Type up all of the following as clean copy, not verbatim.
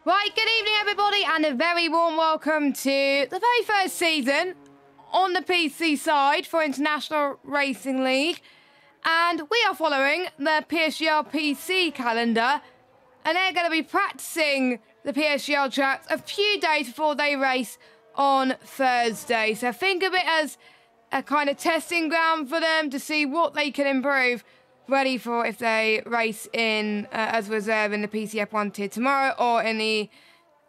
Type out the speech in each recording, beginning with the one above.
Right, good evening everybody and a very warm welcome to the very first season on the PC side for International Racing League. And we are following the PSGL PC calendar and they're going to be practicing the PSGL tracks a few days before they race on Thursday. So think of it as a kind of testing ground for them to see what they can improve, ready for if they race in as reserve in the PCF1 tier tomorrow or in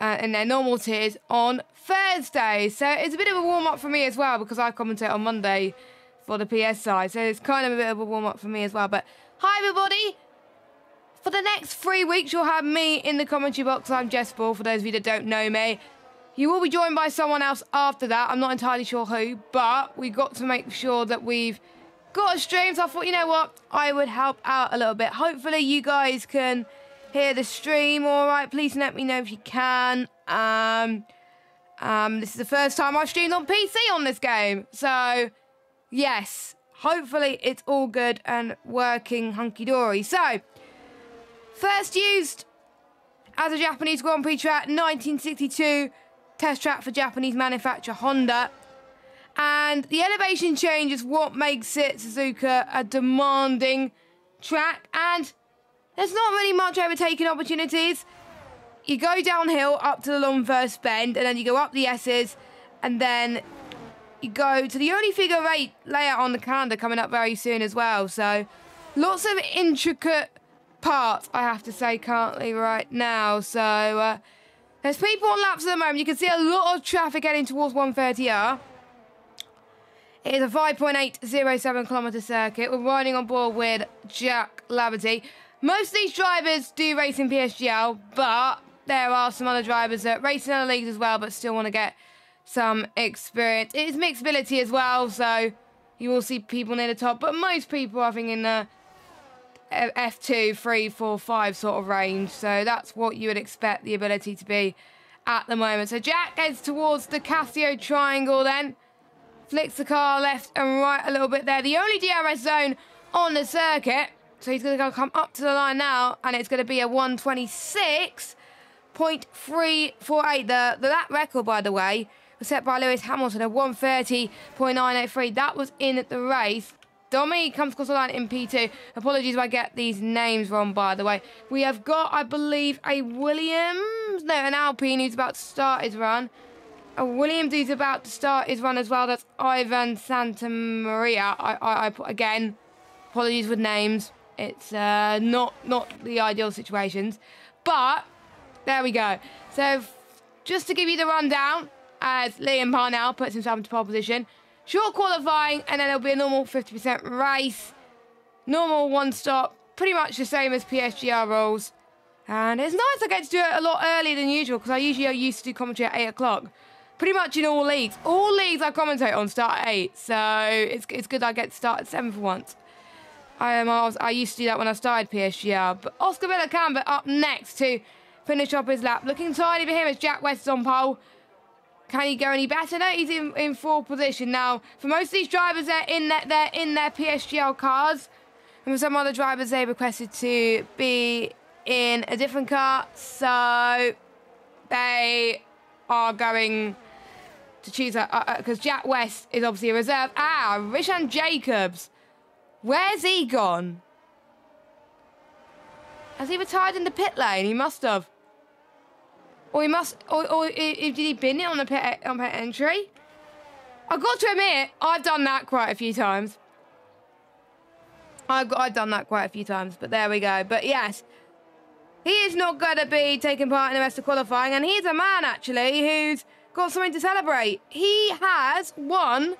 their normal tiers on Thursday. So it's a bit of a warm-up for me as well because I commentate on Monday for the PS side. So it's kind of a bit of a warm-up for me as well. But hi everybody. For the next 3 weeks you'll have me in the commentary box. I'm Jess Ball, for those of you that don't know me. You will be joined by someone else after that. I'm not entirely sure who, but we've got to make sure that we've got a stream, so I thought, you know what, I would help out a little bit. Hopefully you guys can hear the stream all right. Please let me know if you can. This is the first time I've streamed on PC on this game, so yes, hopefully it's all good and working hunky-dory. So, first used as a Japanese Grand Prix track, 1962 test track for Japanese manufacturer Honda. And the elevation change is what makes it, Suzuka, a demanding track. And there's not really much overtaking opportunities. You go downhill up to the long first bend, and then you go up the S's, and then you go to the only figure 8 layout on the calendar coming up very soon as well. So lots of intricate parts, I have to say, currently right now. So there's people on laps at the moment. You can see a lot of traffic heading towards 130R. It is a 5.807 kilometre circuit. We're riding on board with Jack Laverty. Most of these drivers do race in PSGL, but there are some other drivers that race in other leagues as well, but still want to get some experience. It is mixed ability as well, so you will see people near the top, but most people are, I think, in the F2, 3, 4, 5 sort of range. So that's what you would expect the ability to be at the moment. So Jack heads towards the Casio triangle then. Flicks the car left and right a little bit there. The only DRS zone on the circuit. So he's going to come up to the line now. And it's going to be a 126.348. That record, by the way, was set by Lewis Hamilton at 130.983. That was in the race. Domi comes across the line in P2. Apologies if I get these names wrong, by the way. We have got, I believe, an Alpine who's about to start his run. Williams who's about to start his run as well. That's Ivan Santamaria. I again, apologies with names. It's not the ideal situations. But, there we go. So, just to give you the rundown, as Liam Parnell puts himself into pole position. Short qualifying, and then it'll be a normal 50% race. Normal one stop. Pretty much the same as PSGR rules. And it's nice I get to do it a lot earlier than usual, because I usually used to do commentary at 8 o'clock. Pretty much in all leagues. All leagues I commentate on start at 8, so it's good I get to start at 7 for once. I used to do that when I started PSGR. But Oscar Villacamba up next to finish off his lap. Looking tidy for him as Jack West is on pole. Can he go any better? No, he's in fourth position. Now, for most of these drivers, they're in their PSGL cars. And for some other drivers, they requested to be in a different car. So they are going to choose because Jack West is obviously a reserve. Rishan Jacobs. Where's he gone? Has he retired in the pit lane? He must have. Or he must, or did he bin it on the pit entry? I've got to admit, I've done that quite a few times. I've done that quite a few times, but there we go. But yes, he is not going to be taking part in the rest of qualifying, and he's a man, actually, who's got something to celebrate. He has won,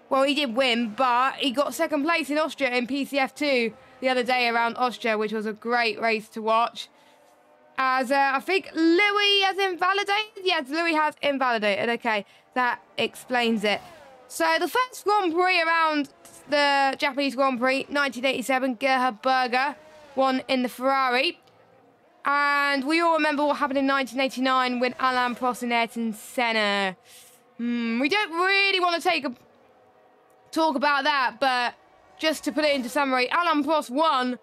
well, he did win, but he got second place in Austria in PCF2 the other day around Austria, which was a great race to watch. As I think Louis has invalidated? Yes, Louis has invalidated. Okay, that explains it. So the first Grand Prix around the Japanese Grand Prix, 1987, Gerhard Berger won in the Ferrari. And we all remember what happened in 1989 with Alain Prost and Ayrton Senna. We don't really want to talk about that, but just to put it into summary, Alain Prost won.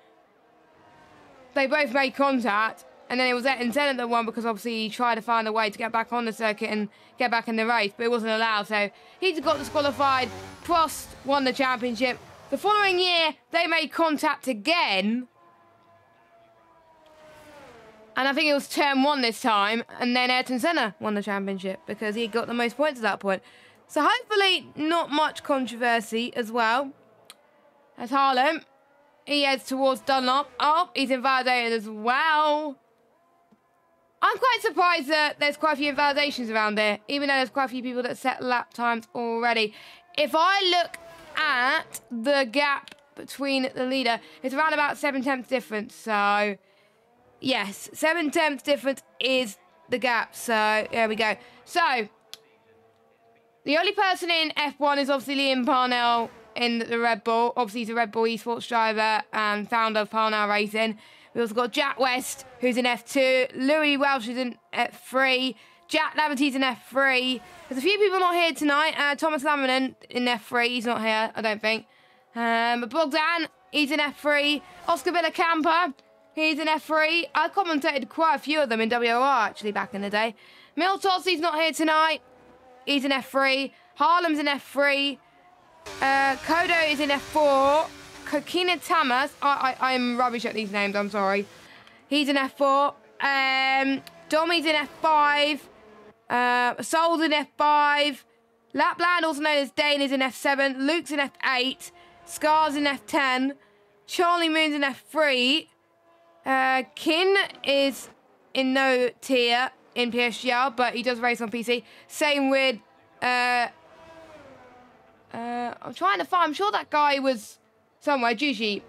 They both made contact, And then it was Ayrton Senna that won because obviously he tried to find a way to get back on the circuit and get back in the race, but it wasn't allowed. So he got disqualified. Prost won the championship. The following year, they made contact again. And I think it was turn 1 this time. And then Ayrton Senna won the championship because he got the most points at that point. So hopefully not much controversy as well. As Harlem, he heads towards Dunlop. Oh, he's invalidated as well. I'm quite surprised that there's quite a few invalidations around here, even though there's quite a few people that set lap times already. If I look at the gap between the leader, it's around about 7/10 difference. So, yes, 7/10 difference is the gap. So, there we go. So, the only person in F1 is obviously Liam Parnell in the Red Bull. Obviously, he's a Red Bull esports driver and founder of Parnell Racing. We also got Jack West, who's in F2. Louis Welsh is in F3. Jack Laverty's in F3. There's a few people not here tonight. Thomas Laminen in F3. He's not here, I don't think. But Bogdan, he's in F3. Oscar Villacampa, he's in F3. I commentated quite a few of them in WOR, actually, back in the day. Miltos, he's not here tonight. He's in F3. Harlem's in F3. Kodo is in F4. Kokina Tamas, I'm rubbish at these names, I'm sorry. He's in F4. Dommy's in F5. Sol's in F5. Lapland, also known as Dane, is in F7. Luke's in F8. Scar's in F10. Charlie Moon's in F3. Kin is in no tier in PSGR, but he does race on PC. Same with... I'm trying to find... I'm sure that guy was... somewhere, Jushi.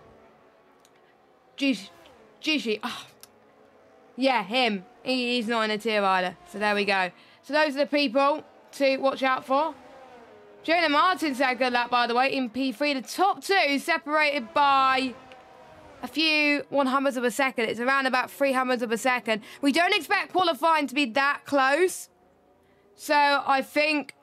Oh. Yeah, him. He's not in a tier either. So there we go. So those are the people to watch out for. Jonah Martin's had a good lap, by the way, in P3. The top two separated by a few 100ths of a second. It's around about 300ths of a second. We don't expect qualifying to be that close. So I think...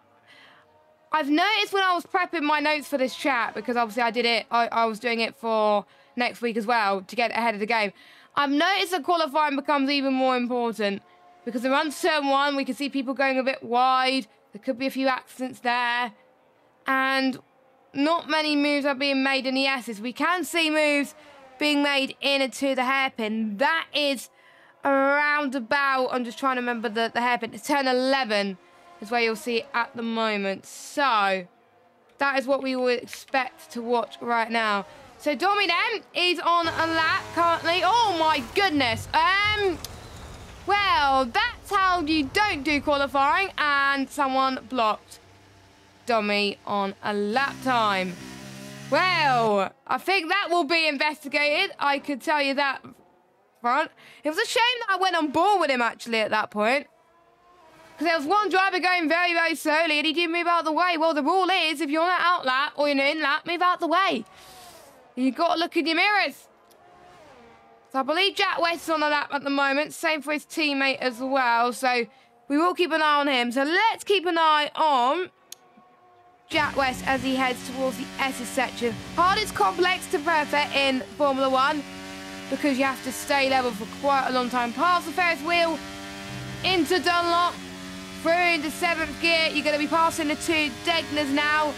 I've noticed when I was prepping my notes for this chat, because obviously I did it, I was doing it for next week as well to get ahead of the game. I've noticed that qualifying becomes even more important because around turn 1, we can see people going a bit wide. There could be a few accidents there. And not many moves are being made in the S's. We can see moves being made in and to the hairpin. That is around about, I'm just trying to remember the hairpin, it's turn 11. Is where you'll see it at the moment. So, that is what we would expect to watch right now. So, Domi then, is on a lap currently. Oh my goodness. Well, that's how you don't do qualifying. And someone blocked Domi on a lap time. Well, I think that will be investigated. I could tell you that front. It was a shame that I went on board with him actually at that point. Because there was one driver going very, very slowly and he didn't move out of the way. Well, the rule is if you're on an out lap or you're in lap, move out of the way. You've got to look in your mirrors. So I believe Jack West is on the lap at the moment. Same for his teammate as well. So we will keep an eye on him. So let's keep an eye on Jack West as he heads towards the S's section. Hardest complex to perfect in Formula 1 because you have to stay level for quite a long time. Past the Ferris wheel into Dunlop. Through into 7th gear, you're going to be passing the two Degners now.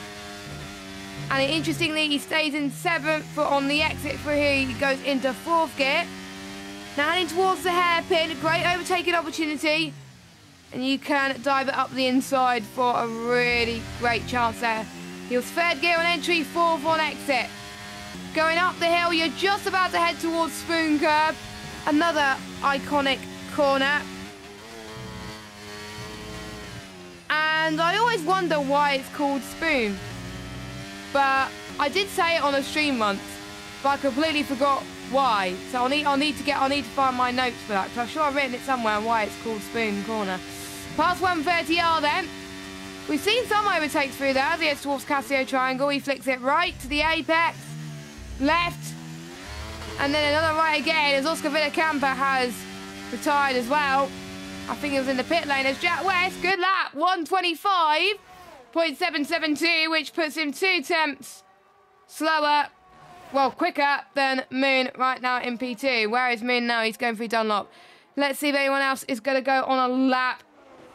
And interestingly, he stays in 7th, but on the exit through here, he goes into 4th gear. Now heading towards the hairpin, great overtaking opportunity. And you can dive it up the inside for a really great chance there. He was 3rd gear on entry, 4th on exit. Going up the hill, you're just about to head towards Spoon Curve. Another iconic corner. And I always wonder why it's called Spoon. But I did say it on a stream once, but I completely forgot why. So I'll need to find my notes for that, because I'm sure I've written it somewhere why it's called Spoon Corner. Past 130R then. We've seen some overtakes through there as he heads towards Casio Triangle. He flicks it right to the apex, left, and then another right again as Oscar Villacampa has retired as well. I think it was in the pit lane as Jack West. Good lap. 125.772, which puts him 2 tenths slower, well, quicker than Moon right now in P2. Where is Moon now? He's going through Dunlop. Let's see if anyone else is going to go on a lap.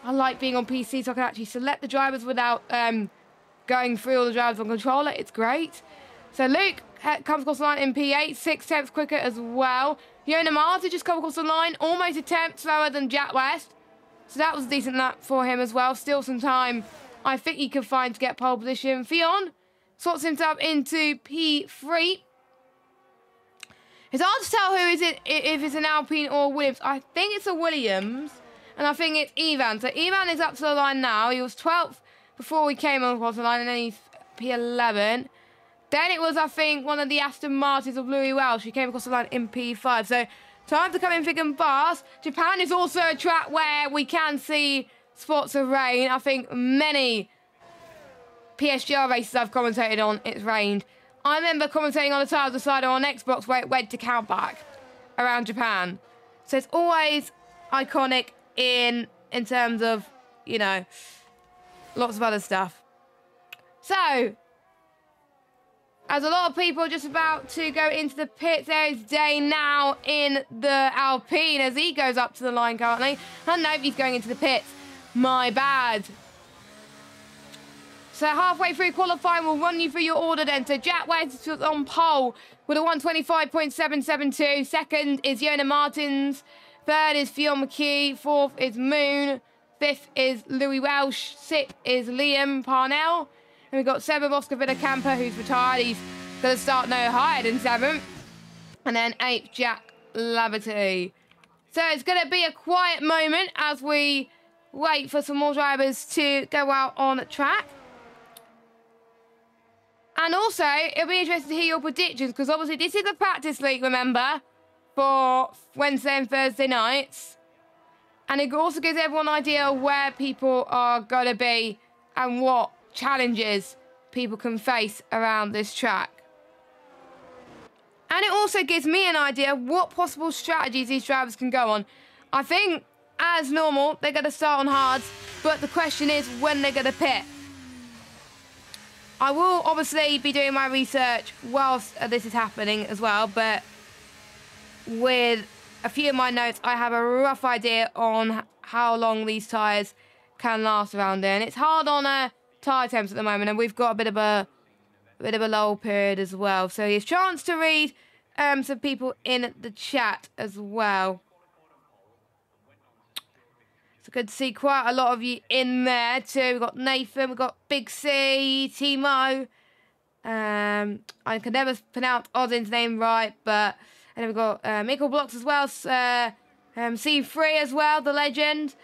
I like being on PC so I can actually select the drivers without going through all the drivers on controller. It's great. So Luke comes across the line in P8, 6 tenths quicker as well. Yona Marta just come across the line, almost a tenth slower than Jack West. So that was a decent lap for him as well. Still some time I think he could find to get pole position. Fionn sorts himself into P3. It's hard to tell who is it, if it's an Alpine or Williams. I think it's a Williams, and I think it's Ivan. So Ivan is up to the line now. He was 12th before we came across the line, and then he's P11. Then it was, I think, one of the Aston Martins of Louis Welsh. He came across the line in P5. So time to come in thick and fast. Japan is also a track where we can see spots of rain. I think many PSGR races I've commentated on, it's rained. I remember commentating on the Tires Decider on Xbox where it went to countback around Japan. So it's always iconic in terms of, you know, lots of other stuff. So, as a lot of people are just about to go into the pits, there is Day now in the Alpine as he goes up to the line currently. And no, he's going into the pits. My bad. So halfway through qualifying, we'll run you through your order then. So Jack West is on pole with a 125.772. Second is Yona Martins. Third is Fionn McKee. Fourth is Moon. Fifth is Louis Welsh. Sixth is Liam Parnell. And we've got seventh, Oscar Villacampa, who's retired. He's going to start no higher than seventh. And then eighth, Jack Laverty. So it's going to be a quiet moment as we wait for some more drivers to go out on track. And also, it'll be interesting to hear your predictions, because obviously this is a practice league, remember, for Wednesday and Thursday nights. And it also gives everyone an idea of where people are going to be and what challenges people can face around this track. And it also gives me an idea of what possible strategies these drivers can go on. I think, as normal, they're going to start on hards, but the question is when they're going to pit. I will obviously be doing my research whilst this is happening as well, but with a few of my notes, I have a rough idea on how long these tyres can last around here. And it's hard on tyre temps at the moment, and we've got a bit of a lull period as well. So here's a chance to read some people in the chat as well. So good to see quite a lot of you in there too. We've got Nathan, we've got Big C, Timo. I can never pronounce Ozin's name right, but and then we've got Michael Blocks as well, C3 as well, the legend.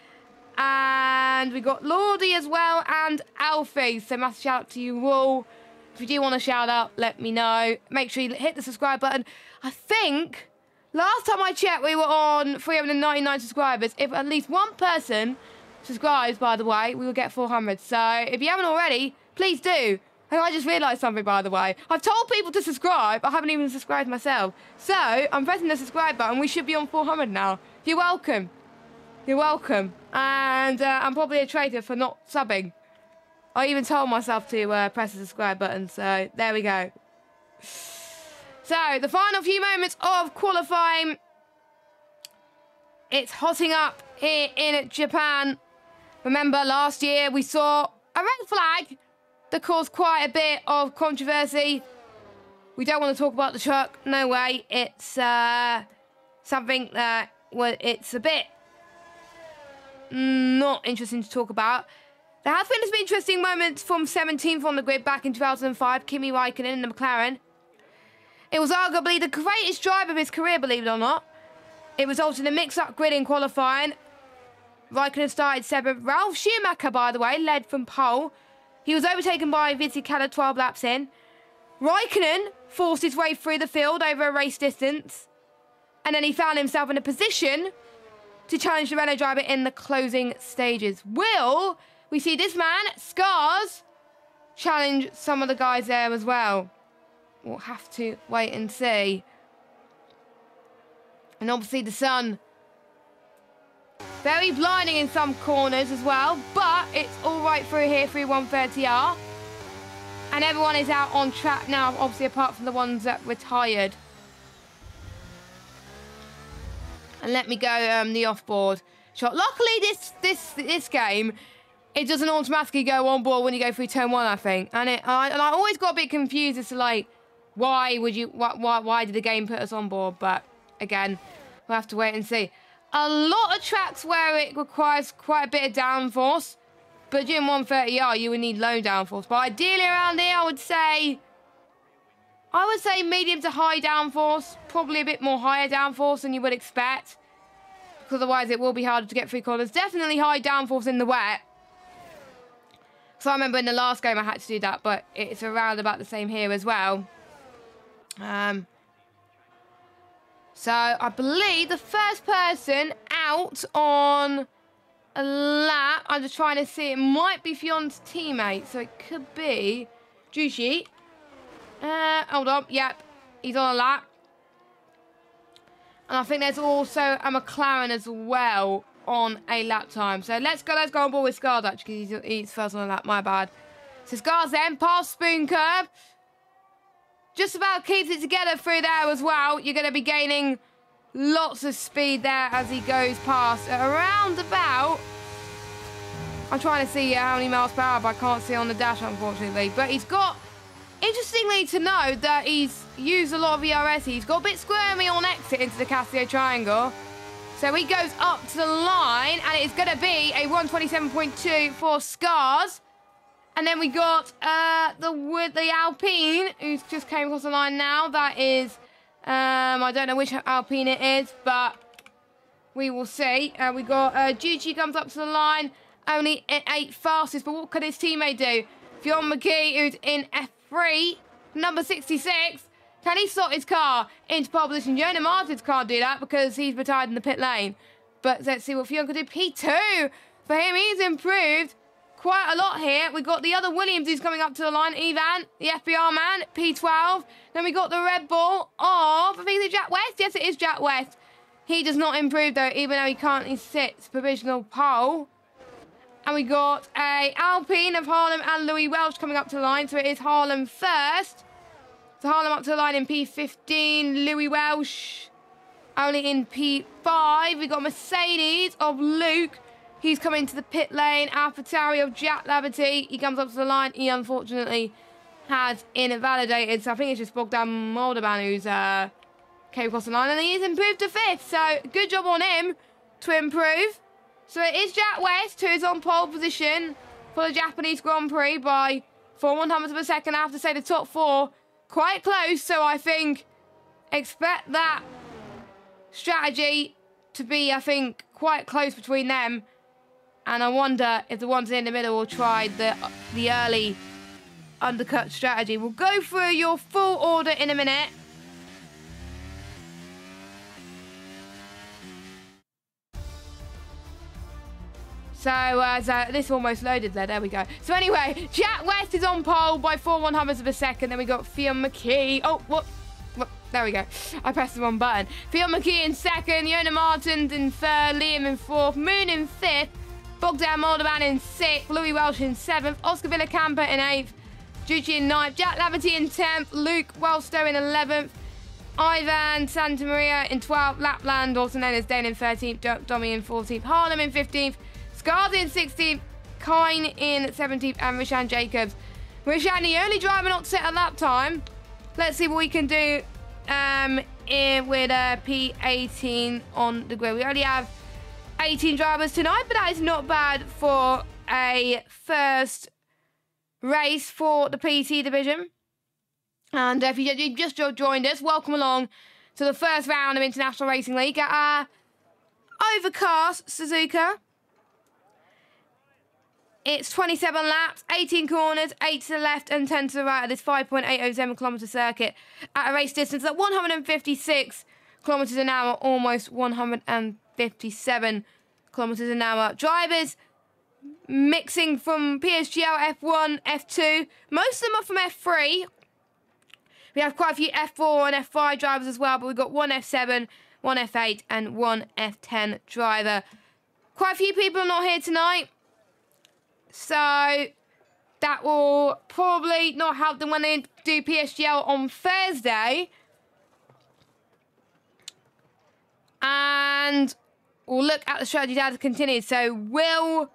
And we've got Lordy as well and Alfie. So massive shout out to you all. If you do want a shout out, let me know. Make sure you hit the subscribe button. I think last time I checked, we were on 399 subscribers. If at least one person subscribes, by the way, we will get 400. So if you haven't already, please do. And I just realised something, by the way. I've told people to subscribe. I haven't even subscribed myself. So I'm pressing the subscribe button. We should be on 400 now. You're welcome. You're welcome. And I'm probably a traitor for not subbing. I even told myself to press the subscribe button. So there we go. So, the final few moments of qualifying. It's hotting up here in Japan. Remember, last year we saw a red flag that caused quite a bit of controversy. We don't want to talk about the truck. No way. It's something that it's a bit not interesting to talk about. There has been some interesting moments from 17th on the grid back in 2005. Kimi Raikkonen in the McLaren. It was arguably the greatest drive of his career, believe it or not. It resulted in a mix-up grid in qualifying. Raikkonen started 7th. Ralf Schumacher, by the way, led from pole. He was overtaken by Vizcarra 12 laps in. Raikkonen forced his way through the field over a race distance. And then he found himself in a position to challenge the Renault driver in the closing stages. Will we see this man, Scars, challenge some of the guys there as well? We'll have to wait and see. And obviously the sun, very blinding in some corners as well, but it's all right through here through 130R. And everyone is out on track now, obviously apart from the ones that retired. and let me go the off-board shot. Luckily, this game, it doesn't automatically go on board when you go through turn 1, I think. And I always got a bit confused as to like, why did the game put us on board? But again, we'll have to wait and see. A lot of tracks where it requires quite a bit of downforce, but during 130R you would need low downforce. But ideally around here, I would say medium to high downforce, probably a bit more higher downforce than you would expect, because otherwise it will be harder to get through corners. Definitely high downforce in the wet. So I remember in the last game I had to do that, but it's around about the same here as well. So I believe the first person out on a lap, I'm just trying to see, it might be Fion's teammate, so it could be Jushi. Hold on, yep, he's on a lap. And I think there's also a McLaren as well on a lap time. So let's go on board with Scars actually, because he's first on a lap, my bad. So Scars then, past Spoon Curve. Just about keeps it together through there as well. You're going to be gaining lots of speed there as he goes past. Around about, I'm trying to see how many miles per hour, but I can't see on the dash, unfortunately. But he's got, interestingly to know, that he's used a lot of ERS. He's got a bit squirmy on exit into the Casio Triangle. So he goes up to the line, and it's going to be a 127.2 for Scars. And then we got the Alpine, who's just came across the line now. That is, I don't know which Alpine it is, but we will see. We got Juchi comes up to the line, only in 8th fastest, but what could his teammate do? Fionn McKee, who's in F3, number 66. Can he slot his car into pole position? Jonah Martin's can't do that because he's retired in the pit lane. But let's see what Fionn can do. P2 for him, he's improved quite a lot here. We got the other Williams who's coming up to the line. Ivan, the FBR man, P12. Then we got the Red Bull of, I think it's Jack West. Yes, it is Jack West. He does not improve though, even though he currently sits provisional pole. And we got a Alpine of Harlem and Louis Welsh coming up to the line. So it is Harlem first. So Harlem up to the line in P15. Louis Welsh only in P5. We got Mercedes of Luke. He's coming to the pit lane. AlphaTauri of Jack Laverty. He comes up to the line. He unfortunately has invalidated. So I think it's just Bogdan Moldovan who's came across the line. And he's improved to 5th. So good job on him to improve. So it is Jack West who is on pole position for the Japanese Grand Prix by 4/100ths of a second. I have to say the top 4 quite close. So I think expect that strategy to be, I think, quite close between them. And I wonder if the ones in the middle will try the early undercut strategy. We'll go through your full order in a minute. So this almost loaded there. There we go. So anyway, Jack West is on pole by 4/100ths of a second. Then we got Fionn McKee. Oh, what? There we go. I pressed the wrong button. Fionn McKee in 2nd. Jonah Martins in 3rd. Liam in 4th. Moon in 5th. Bogdan Moldovan in 6th, Louis Welsh in 7th, Oscar Villacampa in 8th, Juchi in 9th, Jack Laverty in 10th, Luke Wellstow in 11th, Ivan Santamaria in 12th, Lapland, also known as Dane in 13th, Domi in 14th, Harlem in 15th, Scars in 16th, Kine in 17th, and Rishan Jacobs. Rishan, the only driver not to set a lap time. Let's see what we can do with P18 on the grid. We only have 18 drivers tonight, but that is not bad for a first race for the PT division. And if you just joined us, welcome along to the first round of International Racing League at overcast Suzuka. It's 27 laps, 18 corners, 8 to the left and 10 to the right of this 5.807 kilometre circuit at a race distance at 156 kilometres an hour, almost 157 kilometres an hour. Drivers mixing from PSGL, F1, F2. Most of them are from F3. We have quite a few F4 and F5 drivers as well, but we've got one F7, one F8 and one F10 driver. Quite a few people are not here tonight, so that will probably not help them when they do PSGL on Thursday. And we'll look at the strategy data continued. So will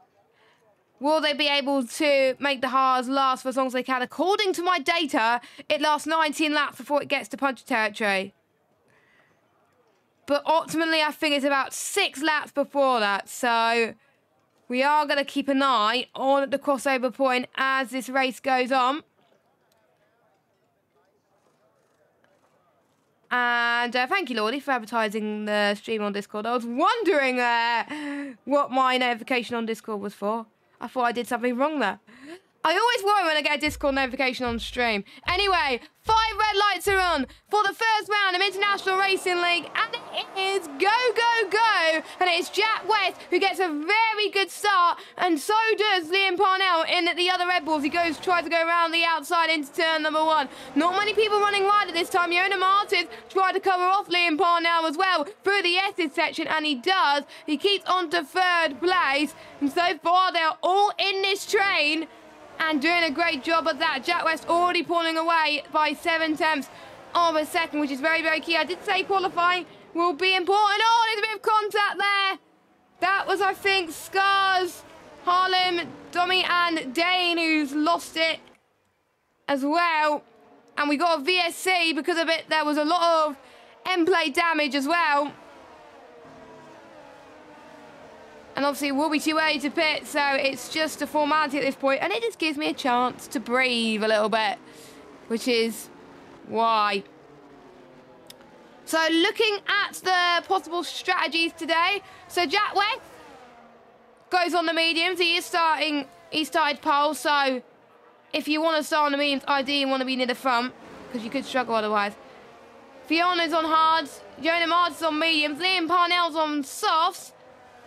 they be able to make the hards last for as long as they can? According to my data, it lasts 19 laps before it gets to punch territory. But ultimately, I think it's about 6 laps before that. So we are going to keep an eye on the crossover point as this race goes on. And thank you, Lordy, for advertising the stream on Discord. I was wondering what my notification on Discord was for. I thought I did something wrong there. I always worry when I get a Discord notification on stream. Anyway, 5 red lights are on for the first round of International Racing League. And it is go, go, go. And it's Jack West who gets a very good start. And so does Liam Parnell in at the other Red Bulls. He tries to go around the outside into turn number 1. Not many people running wide at this time. Yona Martins tried to cover off Liam Parnell as well through the S's section. And he does. He keeps on to 3rd place. And so far, they're all in this train. And doing a great job of that. Jack West already pulling away by 7 tenths of a second, which is very, very key. I did say qualifying will be important. Oh, there's a bit of contact there. That was, I think, Scars, Harlem, Dommy, and Dane who's lost it as well. And we got a VSC because of it. There was a lot of end-plate damage as well. And obviously it will be too early to pit, so it's just a formality at this point. And it just gives me a chance to breathe a little bit, which is why. So looking at the possible strategies today. So Jack West goes on the mediums. He started pole, so if you want to start on the mediums, ideally you want to be near the front, because you could struggle otherwise. Fiona's on hards, Yona Martins on mediums, Liam Parnell's on softs.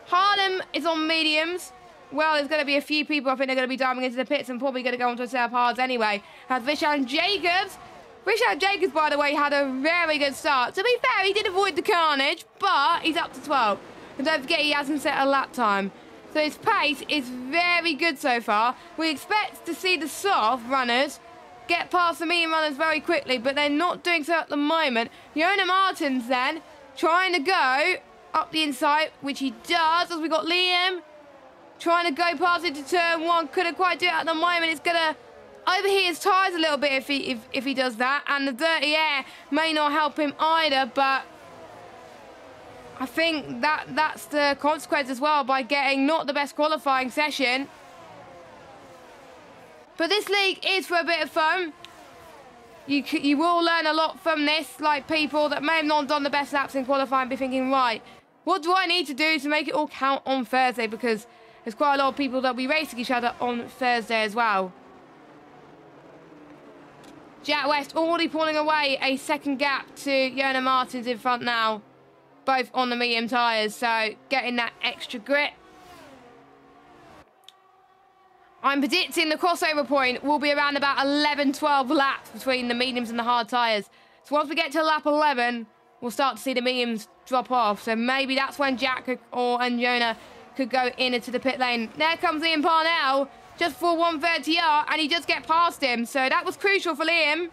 Harlem is on mediums. Well, there's going to be a few people I think they're going to be diving into the pits and probably going to go onto a set of hards anyway. Has Vishan Jacobs. Vishan Jacobs, by the way, had a very good start. To be fair, he did avoid the carnage, but he's up to 12. And don't forget, he hasn't set a lap time. So his pace is very good so far. We expect to see the soft runners get past the medium runners very quickly, but they're not doing so at the moment. Yona Martins then trying to go up the inside, which he does, as we got Liam trying to go past into turn 1. Couldn't quite do it at the moment. It's going to overheat his tyres a little bit if he does that. And the dirty air may not help him either, but I think that's the consequence as well by getting not the best qualifying session. But this league is for a bit of fun. You will learn a lot from this, like people that may have not done the best laps in qualifying be thinking, right, what do I need to do to make it all count on Thursday? Because there's quite a lot of people that will be racing each other on Thursday as well. Jack West already pulling away a second gap to Yona Martins in front now. Both on the medium tyres, so getting that extra grip. I'm predicting the crossover point will be around about 11-12 laps between the mediums and the hard tyres. So once we get to lap 11, we'll start to see the mediums drop off. So maybe that's when Jack and Yona could go into the pit lane. There comes Liam Parnell just for 130R, and he does get past him. So that was crucial for Liam.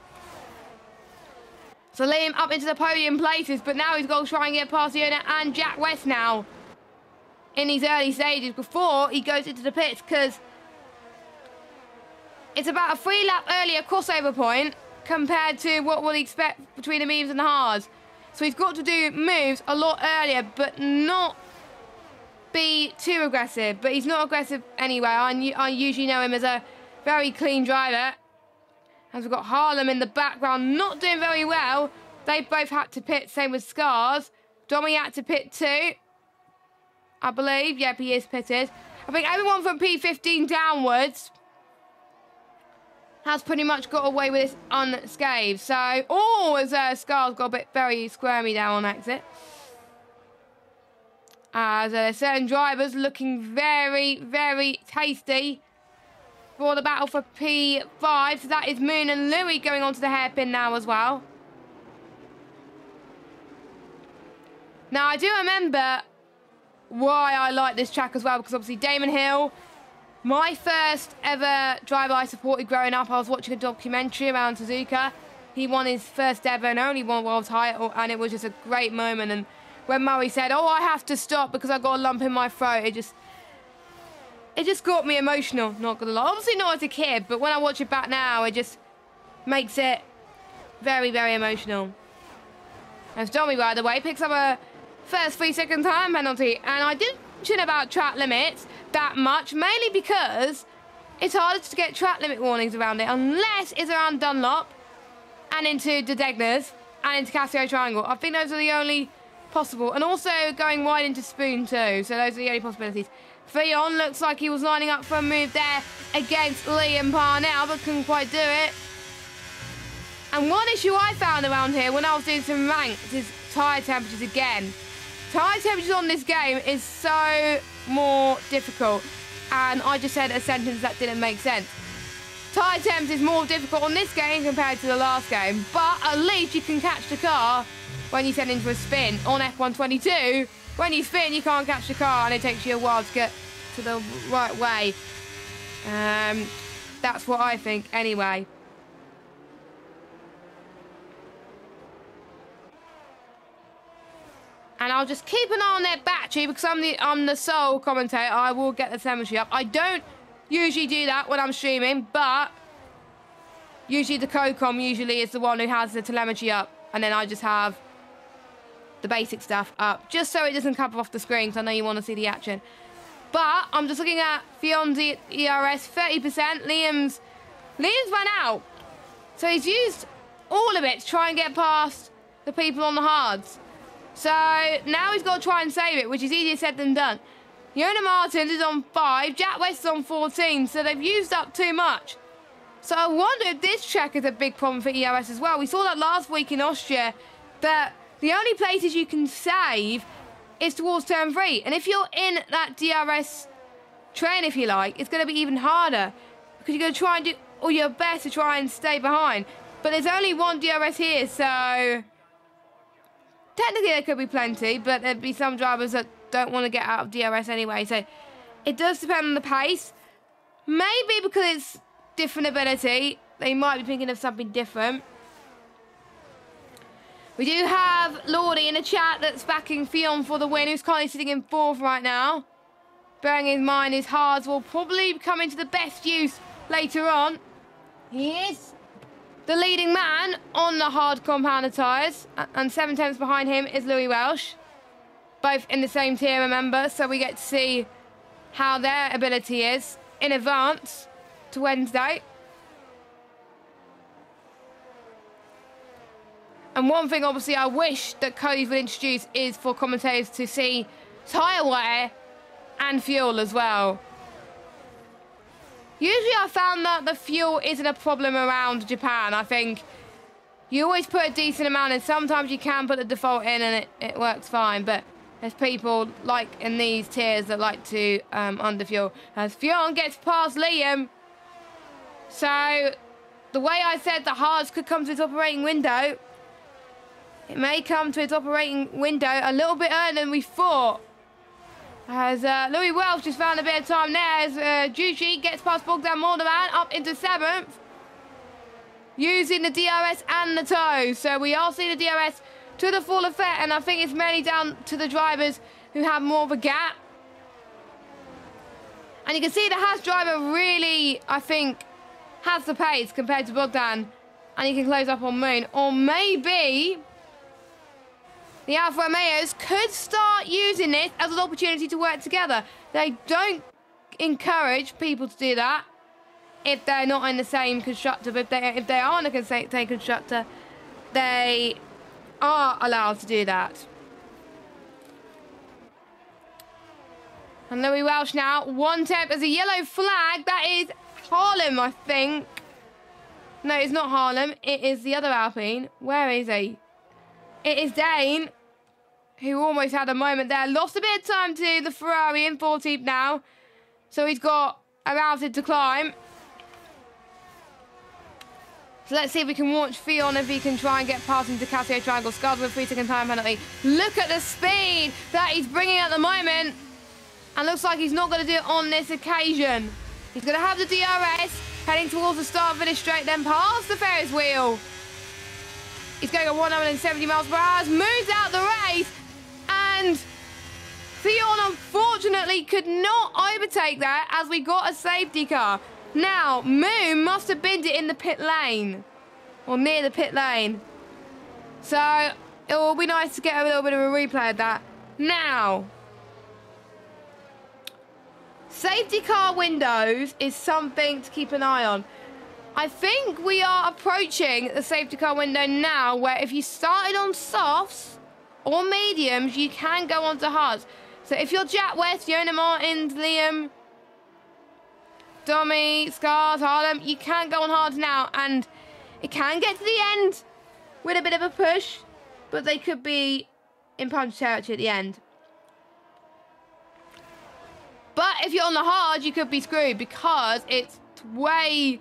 So Liam up into the podium places, but now he's got to try and get past Yona and Jack West now in these early stages before he goes into the pits, because it's about a 3 lap earlier crossover point compared to what we'll expect between the mediums and the hards. So he's got to do moves a lot earlier, but not be too aggressive. But he's not aggressive anyway. I usually know him as a very clean driver. As we've got Harlem in the background, not doing very well. They both had to pit, same with Scars. Dommy had to pit too, I believe. Yep, he is pitted. I think everyone from P15 downwards has pretty much got away with this unscathed. So, as Scars got a bit very squirmy down on exit. As certain drivers looking very, very tasty for the battle for P5. So that is Moon and Louis going on to the hairpin now as well. Now, I do remember why I like this track as well, because obviously Damon Hill, my first ever driver I supported growing up, I was watching a documentary around Suzuka. He won his first ever and only one world title, and it was just a great moment. And when Murray said, "Oh, I have to stop because I got a lump in my throat." It just got me emotional, not gonna lie. Obviously not as a kid, but when I watch it back now, it just makes it very, very emotional. As Tommy, by the way, picks up a first 3-second time penalty. And I didn't mention about track limits that much, mainly because it's harder to get track limit warnings around it, unless it's around Dunlop and into the Degners and into Casio Triangle. I think those are the only possible. And also going wide into Spoon too. So those are the only possibilities. Theon looks like he was lining up for a move there against Liam Parnell, but couldn't quite do it. And one issue I found around here when I was doing some ranks is tyre temperatures again. Tyre temperatures on this game is so more difficult. And I just said a sentence that didn't make sense. Tyre temps is more difficult on this game compared to the last game. But at least you can catch the car when you send into a spin. On F122, when you spin, you can't catch the car and it takes you a while to get to the right way. That's what I think anyway. And I'll just keep an eye on their battery because I'm the sole commentator. I will get the telemetry up. I don't usually do that when I'm streaming, but usually the CoCom usually is the one who has the telemetry up. And then I just have the basic stuff up, just so it doesn't cover off the screen, because I know you want to see the action. But I'm just looking at Fion's ERS, 30%. Liam's ran out. So he's used all of it to try and get past the people on the hards. So now he's got to try and save it, which is easier said than done. Yona Martins is on 5, Jack West is on 14, so they've used up too much. So I wonder if this track is a big problem for ERS as well. We saw that last week in Austria, that the only places you can save is towards turn 3. And if you're in that DRS train, if you like, it's going to be even harder, because you're going to try and do all your best to try and stay behind. But there's only one DRS here, so technically there could be plenty, but there'd be some drivers that don't want to get out of DRS anyway. So it does depend on the pace. Maybe because it's different ability, they might be thinking of something different. We do have Lordy in the chat that's backing Fion for the win, who's currently sitting in 4th right now. Bearing in mind his hards will probably come into the best use later on. He is the leading man on the hard compounder tyres, and 7 tenths behind him is Louis Welsh. Both in the same tier, remember, so we get to see how their ability is in advance to Wednesday. And one thing, obviously, I wish that Cody's would introduce is for commentators to see tyre wear and fuel as well. Usually I found that the fuel isn't a problem around Japan. I think you always put a decent amount in. Sometimes you can put the default in and it works fine. But there's people like in these tiers that like to underfuel. As Fionn gets past Liam. So the way I said the hards could come to its operating window, it may come to its operating window a little bit earlier than we thought. As Louis Welsh just found a bit of time there as Juicy gets past Bogdan Moldovan up into 7th. Using the DRS and the toe. So we are seeing the DRS to the full effect, and I think it's mainly down to the drivers who have more of a gap. And you can see the Haas driver really, I think, has the pace compared to Bogdan. And he can close up on Moon. Or maybe the Alfa Romeos could start using this as an opportunity to work together. They don't encourage people to do that if they're not in the same constructor. But if they are in the same constructor, they are allowed to do that. And Louis Welsh now, 1 tenth as a yellow flag. That is Harlem, I think. No, it's not Harlem. It is the other Alpine. Where is he? It is Dane, who almost had a moment there. Lost a bit of time to the Ferrari in 14th now. So he's got a mountain to climb. So let's see if we can watch Fion, if he can try and get past into Casio Triangle. Scars with a 3-second time penalty. Look at the speed that he's bringing at the moment. And looks like he's not going to do it on this occasion. He's going to have the DRS, heading towards the start-finish straight, then past the Ferris wheel. He's going at 170 miles per hour, moves out the race, And Theon unfortunately could not overtake that as we got a safety car. Now, Moon must have binned it in the pit lane. Or near the pit lane. So, it will be nice to get a little bit of a replay of that. Now, safety car windows is something to keep an eye on. I think we are approaching the safety car window now, where if you started on softs or mediums, you can go on to hards. So if you're Jack West, Yona Martins, Liam, Dommy, Scars, Harlem, you can go on hards now, and it can get to the end with a bit of a push, but they could be in punch territory at the end. But if you're on the hard, you could be screwed because it's way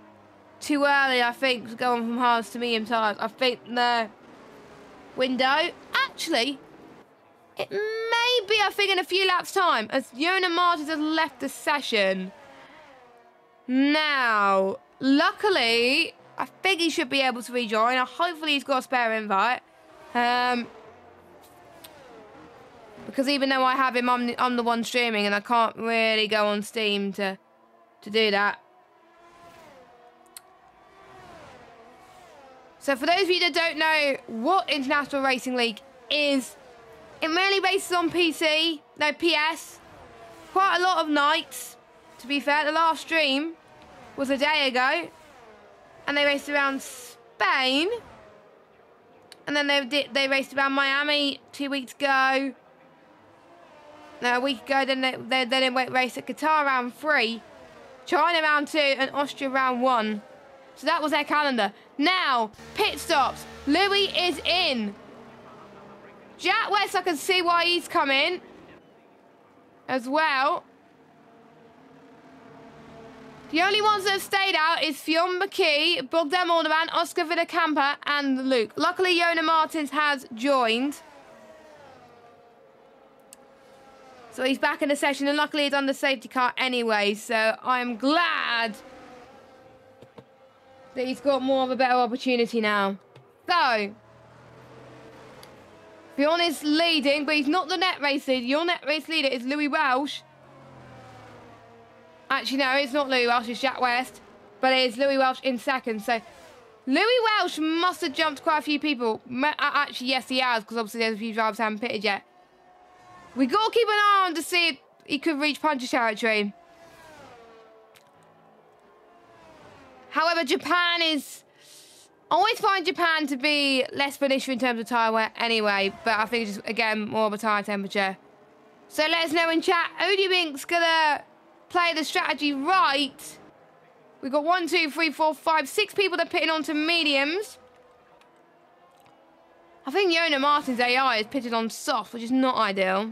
too early, I think, to go on from hards to medium tires. I think the window, actually, it may be, I think, in a few laps' time, as Yona Martins has left the session. Now, luckily, I think he should be able to rejoin. Hopefully, he's got a spare invite. Because even though I have him, I'm the one streaming, and I can't really go on Steam to do that. So for those of you that don't know what International Racing League is, it mainly races on PC, no PS. Quite a lot of nights, to be fair. The last stream was a day ago, and they raced around Spain, and then they raced around Miami 2 weeks ago. No, a week ago, then they went race at Qatar round 3, China round 2, and Austria round 1. So that was their calendar. Now, pit stops. Louis is in. Jack West, I can see why he's coming as well. The only ones that have stayed out is Fionn McKee, Bogdan Alderman, Oscar Villacampa, and Luke. Luckily, Yona Martins has joined. So he's back in the session, and luckily he's on the safety car anyway. So I'm glad that he's got more of a better opportunity now. So, Fionn is leading, but he's not the net race leader. Your net race leader is Louis Welsh. Actually, no, it's not Louis Welsh, it's Jack West. But it is Louis Welsh in second. So, Louis Welsh must have jumped quite a few people. Actually, yes, he has, because obviously there's a few drivers who haven't pitted yet. We got to keep an eye on to see if he could reach puncher territory. However, Japan is... I always find Japan to be less of an issue in terms of tyre wear anyway, but I think it's just, again, more of a tyre temperature. So let us know in chat, Odibink's gonna play the strategy right. We've got 1, 2, 3, 4, 5, 6 people that are pitting onto mediums. I think Yona Martins' AI is pitted on soft, which is not ideal.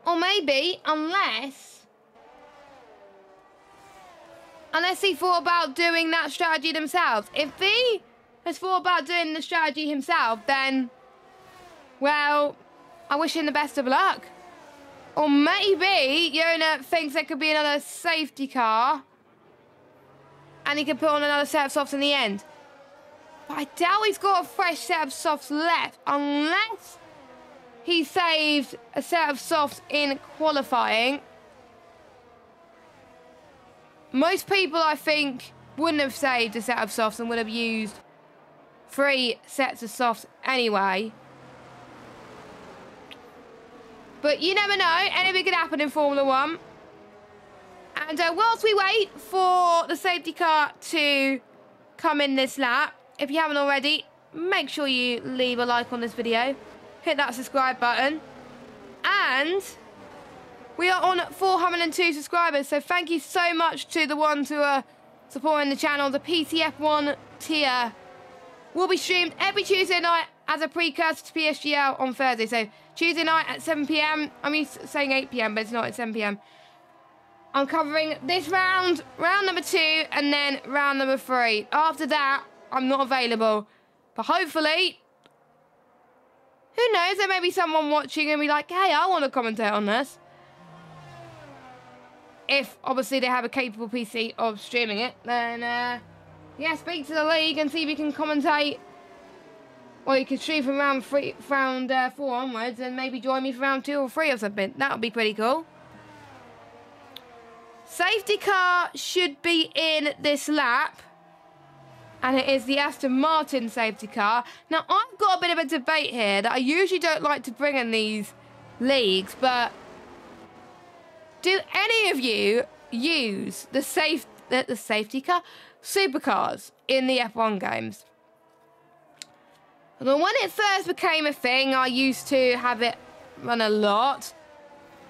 Or maybe, unless he thought about doing that strategy themselves. If he has thought about doing the strategy himself, then, well, I wish him the best of luck. Or maybe Yona thinks there could be another safety car and he can put on another set of softs in the end. But I doubt he's got a fresh set of softs left, unless he saved a set of softs in qualifying. Most people, I think, wouldn't have saved a set of softs and would have used 3 sets of softs anyway. But you never know, anything could happen in Formula 1. And whilst we wait for the safety car to come in this lap, if you haven't already, make sure you leave a like on this video. Hit that subscribe button. And we are on 402 subscribers, so thank you so much to the ones who are supporting the channel. The PCF1 tier will be streamed every Tuesday night as a precursor to PSGL on Thursday. So Tuesday night at 7 PM. I'm used to saying 8 PM, but it's not, at 7 PM. I'm covering this round, round number 2, and then round number 3. After that, I'm not available. But hopefully, who knows, there may be someone watching and be like, hey, I want to commentate on this. If, obviously, they have a capable PC of streaming it, then, yeah, speak to the league and see if you can commentate. Or you could stream from round 4 onwards and maybe join me for round 2 or 3 or something. That would be pretty cool. Safety car should be in this lap. And it is the Aston Martin safety car. Now, I've got a bit of a debate here that I usually don't like to bring in these leagues, but do any of you use the safety car supercars in the F1 games? Well, when it first became a thing, I used to have it run a lot,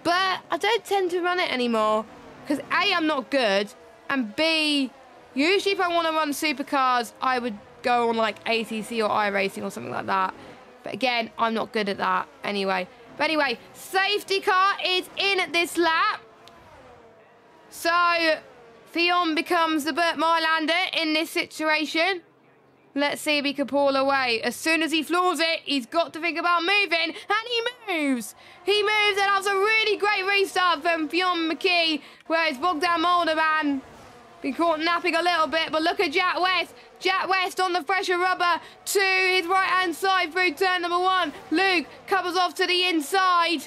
but I don't tend to run it anymore because A, I'm not good, and B, usually if I want to run supercars, I would go on like ATC or iRacing or something like that. But again, I'm not good at that anyway. But anyway, safety car is in at this lap. So, Theon becomes the Burt Mylander in this situation. Let's see if he can pull away. As soon as he floors it, he's got to think about moving, and he moves. He moves, and that's a really great restart from Fionn McKee, whereas Bogdan Moldovan been caught napping a little bit, but look at Jack West. Jack West on the fresher rubber to his right-hand side through turn number 1. Luke covers off to the inside.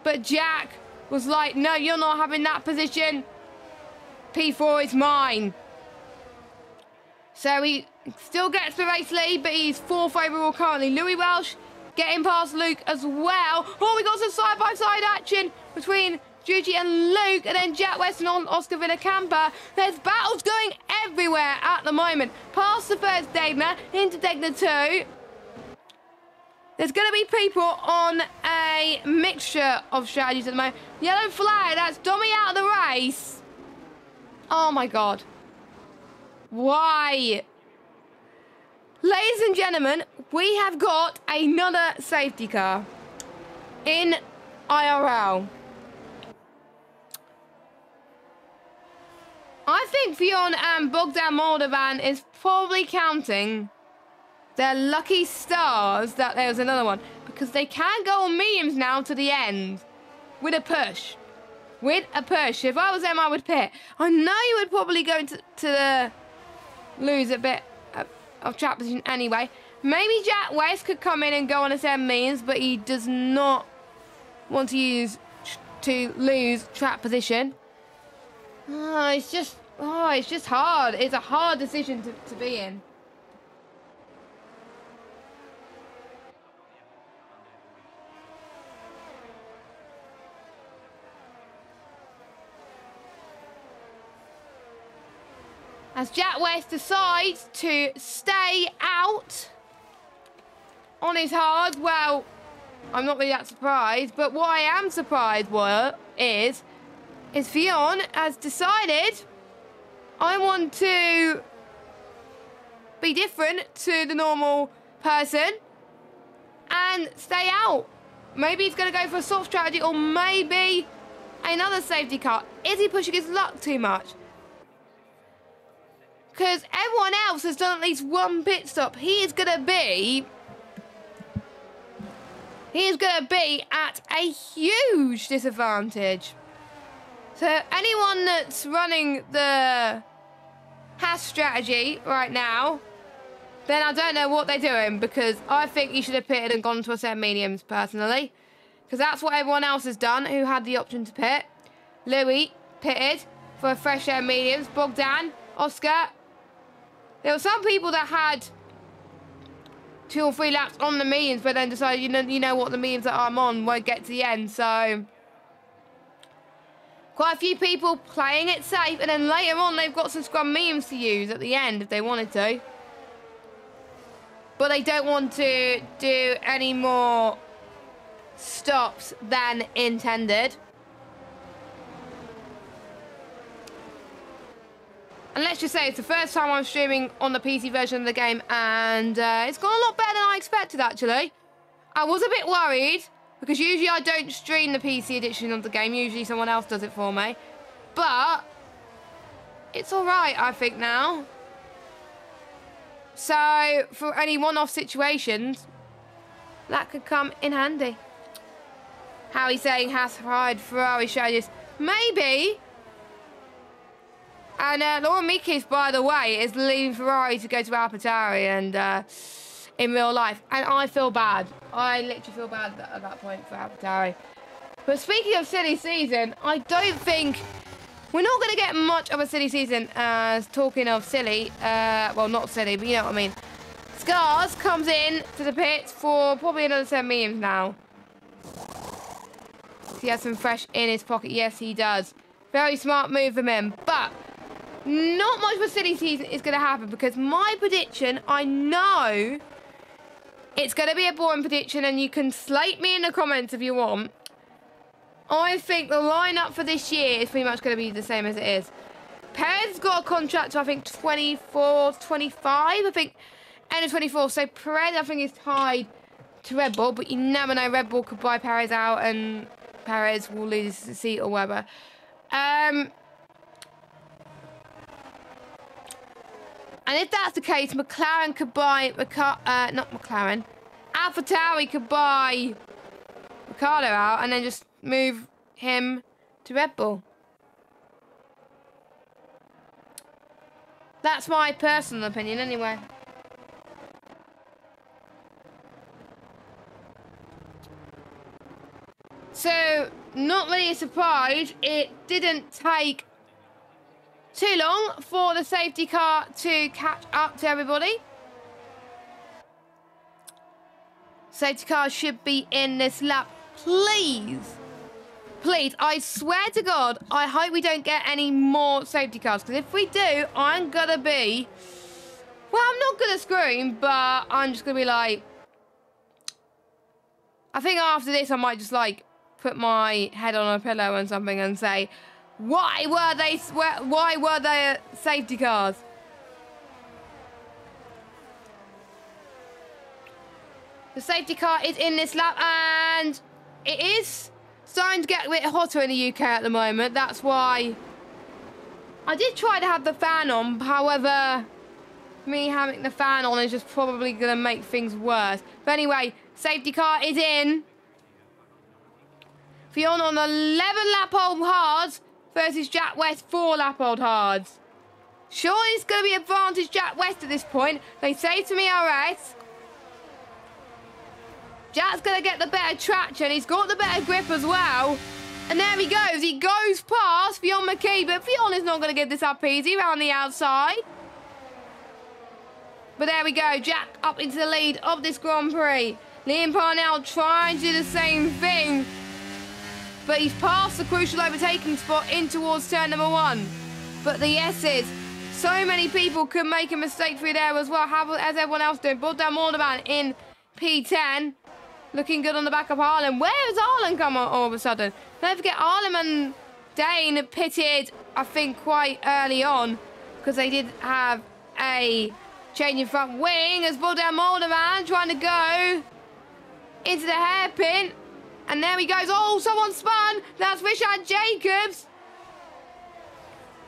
But Jack was like, no, you're not having that position. P4 is mine. So he still gets the race lead, but he's 4th overall currently. Louis Welsh getting past Luke as well. Oh, we got some side-by-side action between Juji and Luke, and then Jack West and Oscar Villacampa. There's battles going everywhere at the moment. Past the first Degner, into Degner 2. There's going to be people on a mixture of strategies at the moment. Yellow flag, that's Domi out of the race. Oh my God. Why? Ladies and gentlemen, we have got another safety car in IRL. I think Fionn and Bogdan Moldovan is probably counting their lucky stars that there was another one, because they can go on mediums now to the end with a push. With a push. If I was them, I would pit. I know you would probably go to lose a bit of trap position anyway. Maybe Jack West could come in and go on a 7 mediums, but he does not want to lose trap position. It's just hard. It's a hard decision to be in. As Jack West decides to stay out on his hard, well, I'm not really that surprised, but what I am surprised is Fionn has decided I want to be different to the normal person and stay out. Maybe he's going to go for a soft strategy, or maybe another safety car. Is he pushing his luck too much? Because everyone else has done at least one pit stop. He is going to be at a huge disadvantage. So anyone that's running the Haas strategy right now, then I don't know what they're doing, because I think he should have pitted and gone to a set of mediums personally, because that's what everyone else has done who had the option to pit. Louis pitted for a fresh air mediums. Bogdan, Oscar. There were some people that had 2 or 3 laps on the mediums, but then decided, you know what, the mediums that I'm on won't get to the end. So quite a few people playing it safe, and then later on they've got some scrum mediums to use at the end if they wanted to. But they don't want to do any more stops than intended. And let's just say it's the first time I'm streaming on the PC version of the game, and it's gone a lot better than I expected, actually. I was a bit worried, because usually I don't stream the PC edition of the game. Usually someone else does it for me. But it's all right, I think, now. So, for any one-off situations, that could come in handy. Harry saying has tried Ferrari strategies. Maybe. And Laura Mikis, by the way, is leaving Ferrari to go to AlphaTauri and in real life. And I feel bad. I literally feel bad at that point for AlphaTauri. But speaking of silly season, I don't think... We're not going to get much of a silly season as talking of silly. Well, not silly, but you know what I mean. Scars comes in to the pit for probably another 7 million now. He has some fresh in his pocket. Yes, he does. Very smart move from him. But not much of a silly season is going to happen because my prediction, I know it's going to be a boring prediction and you can slate me in the comments if you want. I think the lineup for this year is pretty much going to be the same as it is. Perez got a contract to, I think, 24, 25. I think end of 24. So Perez, I think, is tied to Red Bull. But you never know. Red Bull could buy Perez out and Perez will lose the seat or whatever. And if that's the case, McLaren could buy... not McLaren. AlphaTauri could buy Ricardo out and then just move him to Red Bull. That's my personal opinion anyway. So, not really a surprise. It didn't take too long for the safety car to catch up to everybody. Safety car should be in this lap. Please. Please, I swear to God, I hope we don't get any more safety cars. Because if we do, I'm going to be... Well, I'm not going to scream, but I'm just going to be like... I think after this, I might just, like, put my head on a pillow and something and say, why were they safety cars? The safety car is in this lap, and it is starting to get a bit hotter in the UK at the moment. That's why I did try to have the fan on. However, me having the fan on is just probably going to make things worse. But anyway, safety car is in. Fiona on 11-lap-old hards versus Jack West 4-lap-old hards. Surely it's going to be advantage Jack West at this point. They say to me, RS. Jack's going to get the better traction. He's got the better grip as well. And there he goes. He goes past Fionn McKee. But Fionn is not going to give this up easy around the outside. But there we go. Jack up into the lead of this Grand Prix. Liam Parnell trying to do the same thing. But he's past the crucial overtaking spot in towards turn number 1. But the S's. So many people could make a mistake through there as well. As everyone else doing. Boldam Alderman in P10. Looking good on the back of Harlan. Where has Harlan come all of a sudden? Don't forget, Harlan and Dane pitted, I think, quite early on. Because they did have a change in front wing. As Boldam Alderman trying to go into the hairpin. And there he goes. Oh, someone spun. That's Richard Jacobs.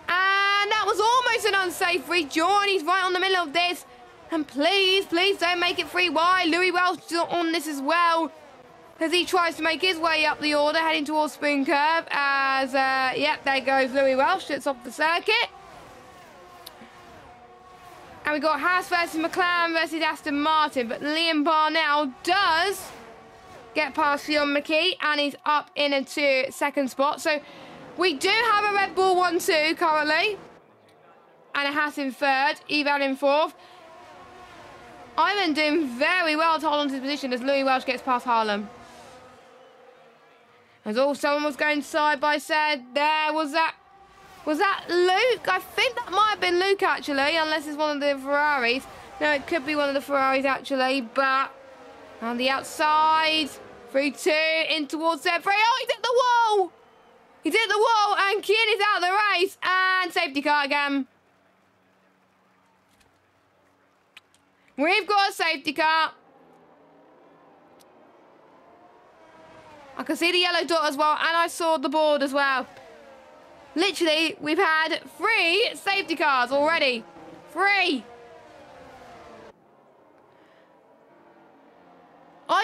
And that was almost an unsafe rejoin. He's right on the middle of this. And please, please don't make it 3 wide. Louis Welsh is on this as well. As he tries to make his way up the order, heading towards Spoon Curve. As, yep, there goes Louis Welsh. It's off the circuit. And we got Haas versus McLaren versus Aston Martin. But Liam Parnell does get past Fionn McKee. And he's up into second spot. So we do have a Red Bull 1-2 currently. And a Haas in third. Evan in fourth. Ivan doing very well to hold on to his position as Louis Welsh gets past Harlem. As all someone was going side by side there. Was that Luke? I think that might have been Luke actually, unless it's one of the Ferraris. No, it could be one of the Ferraris actually, but on the outside, 3-2 in towards their three. Oh, he's hit the wall! He's hit the wall and Kian is out of the race and safety car again. We've got a safety car. I can see the yellow dot as well, and I saw the board as well. Literally, we've had 3 safety cars already. 3.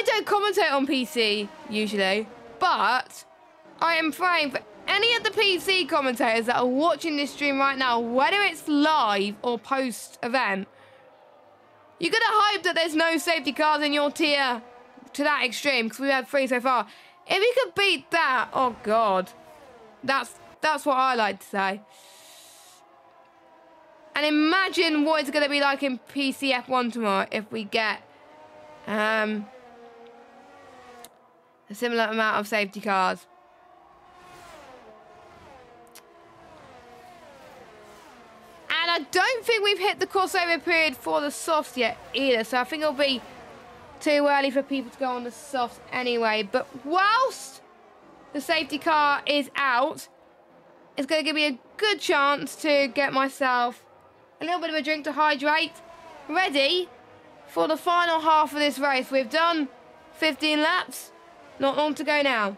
I don't commentate on PC usually, but I am praying for any of the PC commentators that are watching this stream right now, whether it's live or post-event. You're going to hope that there's no safety cars in your tier to that extreme, because we've had 3 so far. If you could beat that, oh God, that's what I like to say. And imagine what it's going to be like in PC F1 tomorrow if we get a similar amount of safety cars. And I don't think we've hit the crossover period for the softs yet either, so I think it'll be too early for people to go on the softs anyway. But whilst the safety car is out, it's going to give me a good chance to get myself a little bit of a drink to hydrate, ready for the final half of this race. We've done 15 laps, not long to go now.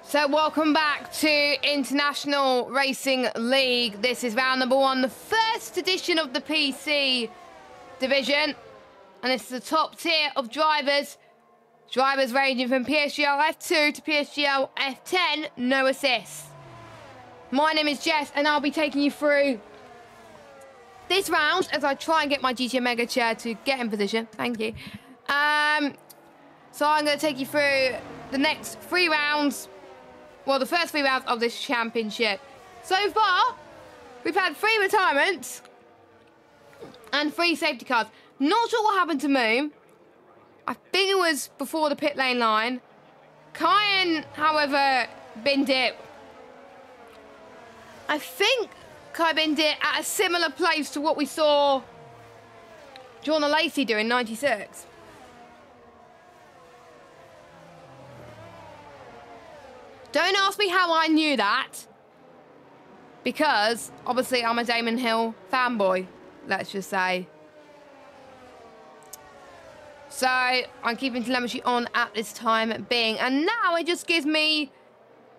So welcome back to International Racing League. This is round number 1, the first edition of the PC division. And this is the top tier of drivers. Drivers ranging from PSGL F2 to PSGL F10, no assists. My name is Jess, and I'll be taking you through this round as I try and get my GT Mega chair to get in position. Thank you. So I'm going to take you through the next 3 rounds. Well, the first 3 rounds of this championship. So far, we've had 3 retirements and 3 safety cars. Not sure what happened to Moon. I think it was before the pit lane line. Kyan, however, binned it. I think Kai binned it at a similar place to what we saw John Lacey do in '96. Don't ask me how I knew that, because obviously I'm a Damon Hill fanboy, let's just say. So I'm keeping telemetry on at this time being, and now it just gives me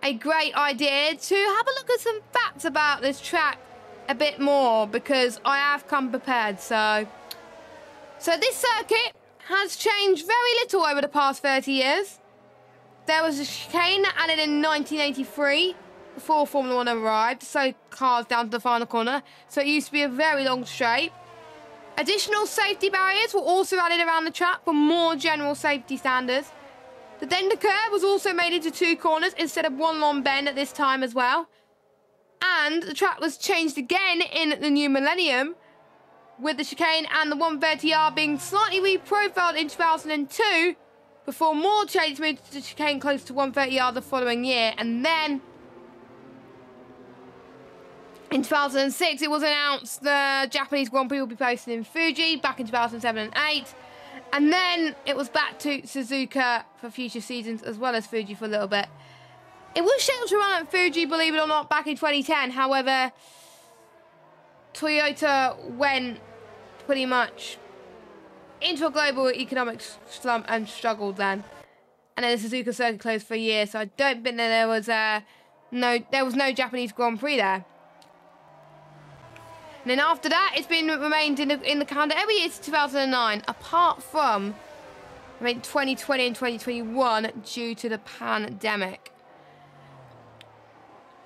a great idea to have a look at some facts about this track a bit more, because I have come prepared. So this circuit has changed very little over the past 30 years. There was a chicane added in 1983 before Formula 1 arrived, so cars down to the final corner. So it used to be a very long straight. Additional safety barriers were also added around the track for more general safety standards. The Dender curve was also made into 2 corners instead of 1 long bend at this time as well. And the track was changed again in the new millennium, with the chicane and the 130R being slightly reprofiled in 2002, before more changes moved to the chicane close to 130R the following year. And then in 2006, it was announced the Japanese Grand Prix will be placed in Fuji back in 2007 and 8. And then it was back to Suzuka for future seasons, as well as Fuji for a little bit. It was scheduled to run at Fuji, believe it or not, back in 2010. However, Toyota went pretty much into a global economic slump and struggled then. And then the Suzuka circuit closed for a year, so I don't think that there was no Japanese Grand Prix there. And then after that, it's been remained in the calendar every year since 2009, apart from I mean 2020 and 2021 due to the pandemic.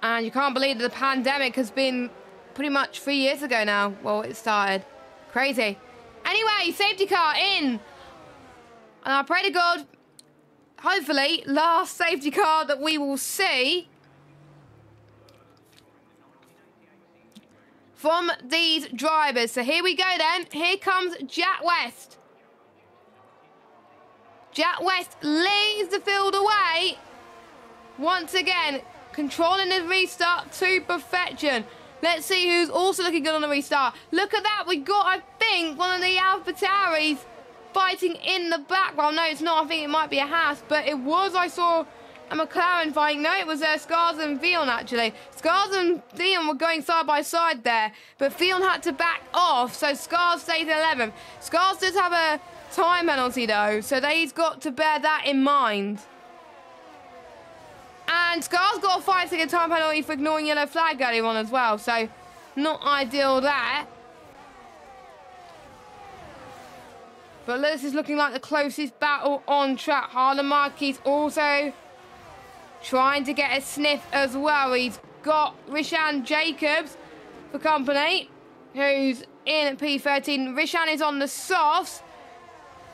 And you can't believe that the pandemic has been pretty much 3 years ago now. Well, it started. Crazy. Anyway, safety car in. And I pray to God, hopefully, last safety car that we will see from these drivers. So here we go then. Here comes Jack West. Jack West leads the field away. Once again, controlling the restart to perfection. Let's see who's also looking good on the restart. Look at that. We got, I think, one of the AlphaTauris fighting in the background. No, it's not. I think it might be a Haas, but it was. I saw a McLaren fighting. No, it was Scars and Vion, actually. Scars and Vion were going side by side there, but Vion had to back off, so Scars stayed 11th. Scars does have a time penalty, though, so he's got to bear that in mind. And Scar's got a 5-second time penalty for ignoring yellow flag earlier on as well, so not ideal there. But this is looking like the closest battle on track. Harlan Marquis also trying to get a sniff as well. He's got Rishan Jacobs for company, who's in at P13. Rishan is on the softs,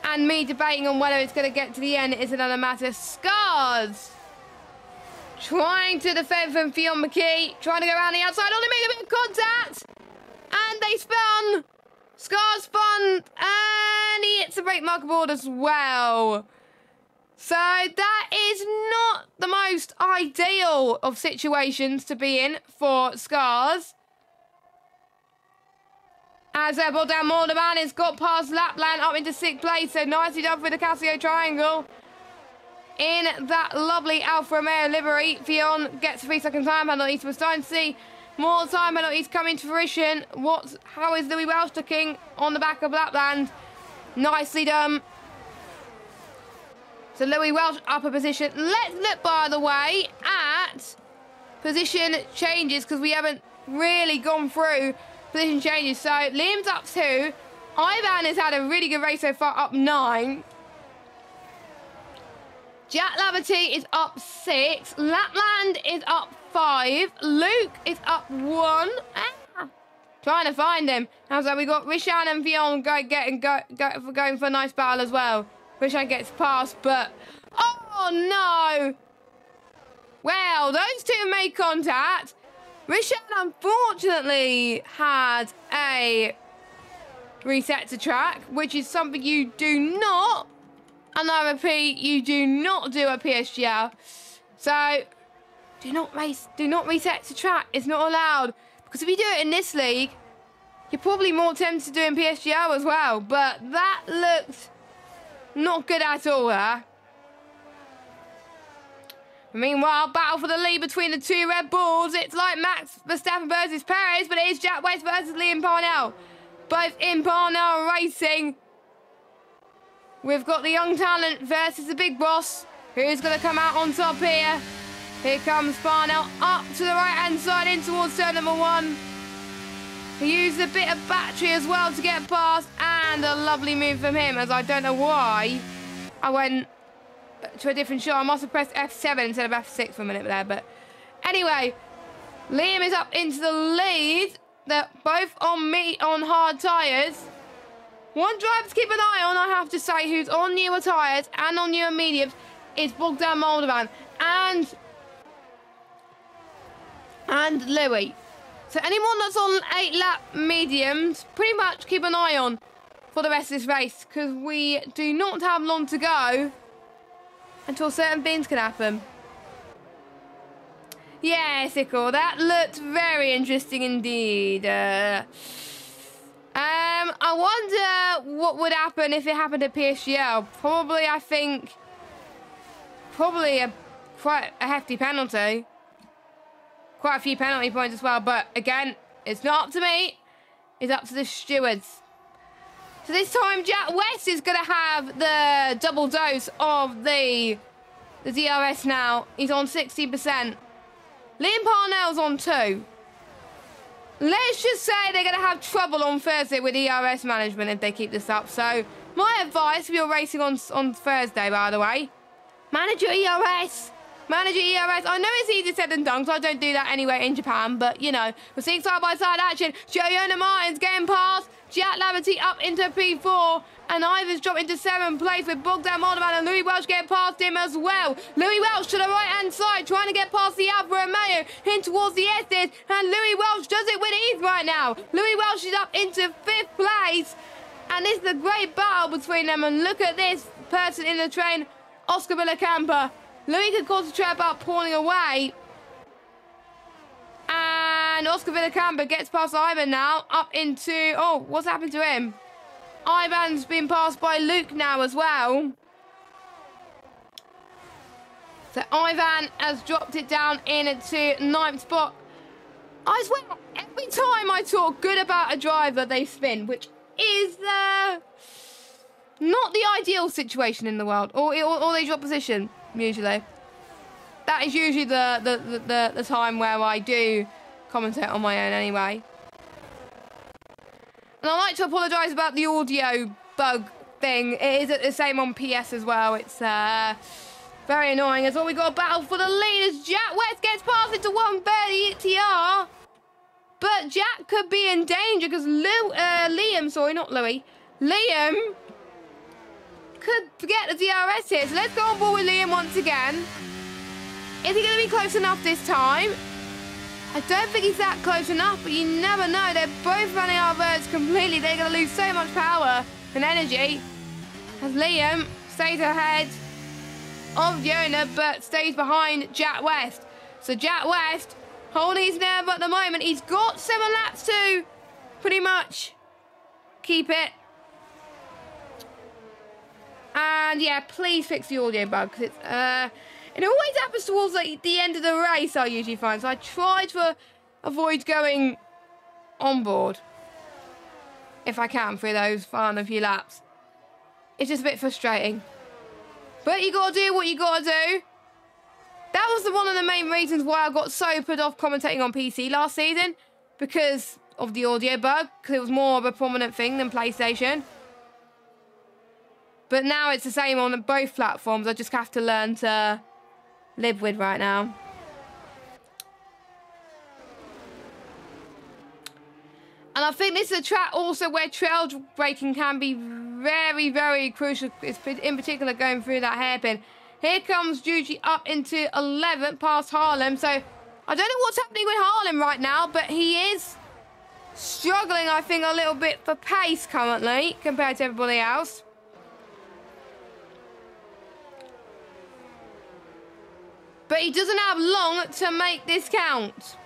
and me debating on whether it's going to get to the end is another matter. Scars trying to defend from Fionn McKee, trying to go around the outside. Oh, they made a bit of contact, and they spun. Scars spun, and he hits the brake marker board as well. So that is not the most ideal of situations to be in for Scars. As Bogdan Moldovan has got past Lapland up into 6th place, so nicely done for the Casio Triangle. In that lovely Alfa Romeo livery, Fionn gets a 3-second time penalty, so we're starting to see more time penalties coming to fruition. How is Louis Welsh looking on the back of Lapland? Nicely done. So Louis Welsh up a position. Let's look, by the way, at position changes, because we haven't really gone through position changes. So Liam's up 2. Ivan has had a really good race so far, up 9. Jack Laverty is up 6. Lapland is up 5. Luke is up 1. Trying to find him. And so we got Rishan and Vion going for a nice battle as well. Rishan gets past, but oh no! Well, those two made contact. Rishan unfortunately had a reset to track, which is something you do not. And I repeat, you do not do a PSGL. So, do not reset to track. It's not allowed. Because if you do it in this league, you're probably more tempted to do in PSGL as well. But that looked not good at all there. Meanwhile, battle for the lead between the two Red Bulls. It's like Max Verstappen versus Perez, but it is Jack West versus Liam Parnell. Both in Parnell racing. We've got the young talent versus the big boss. Who's going to come out on top here? Here comes Parnell up to the right-hand side in towards turn number 1. He used a bit of battery as well to get past. And a lovely move from him, as I don't know why I went to a different shot. I must have pressed F7 instead of F6 for a minute there. But anyway, Liam is up into the lead. They're both on hard tyres. One driver to keep an eye on, I have to say, who's on newer tyres and on newer mediums, is Bogdan Moldovan and Louis. So anyone that's on 8-lap mediums, pretty much keep an eye on for the rest of this race, because we do not have long to go until certain things can happen. Yeah, Sickle, that looked very interesting indeed. I wonder what would happen if it happened at PSGL. Probably, I think, quite a hefty penalty. Quite a few penalty points as well. But again, it's not up to me. It's up to the stewards. So this time, Jack West is going to have the double dose of the DRS now. He's on 60%. Liam Parnell's on 2. Let's just say they're going to have trouble on Thursday with ERS management if they keep this up. So My advice if you're racing on Thursday, by the way, manage your ERS. Manage your ERS. I know it's easier said than done, because I don't do that anyway in Japan, but, you know, we're seeing side-by-side action. Joanna Martin's getting past Jack Laverty up into P4, and Ivan's dropped into 7th place with Bogdan Moldovan and Louis Welch getting past him as well. Louis Welch to the right-hand side, trying to get past the Alfa Romeo, in towards the Estes, and Louis Welch does it with ease right now. Louis Welch is up into 5th place, and this is a great battle between them, and look at this person in the train, Oscar Villacampa. Louis could concentrate about pulling away. And Oscar Villacampa gets past Ivan now. Up into... Oh, what's happened to him? Ivan's been passed by Luke now as well. So Ivan has dropped it down into 9th spot. I swear, every time I talk good about a driver, they spin, which is not the ideal situation in the world. Or they drop position. Usually, that is usually the time where I do commentate on my own anyway. And I'd like to apologise about the audio bug thing. It is the same on PS as well. It's very annoying. As well, we got a battle for the lead as Jack West gets past into 130 TR, but Jack could be in danger because Liam, sorry, not Louis, Liam could get the DRS here. So let's go on board with Liam once again. Is he going to be close enough this time? I don't think he's that close enough, but you never know. They're both running out of verts completely. They're going to lose so much power and energy. As Liam stays ahead of Jonah, but stays behind Jack West. So Jack West holding his nerve at the moment. He's got 7 laps to pretty much keep it. And yeah, please fix the audio bug, because it's it always happens towards like the end of the race, I usually find. So I try to avoid going on board if I can for those final few laps. It's just a bit frustrating, but you gotta do what you gotta do. That was one of the main reasons why I got so put off commentating on PC last season, because of the audio bug, because it was more of a prominent thing than PlayStation. But now it's the same on both platforms. I just have to learn to live with right now. And I think this is a track also where trail braking can be very, very crucial. It's in particular going through that hairpin. Here comes Juji up into 11th past Harlem. So I don't know what's happening with Harlem right now, but he is struggling, I think, a little bit for pace currently compared to everybody else. But he doesn't have long to make this count.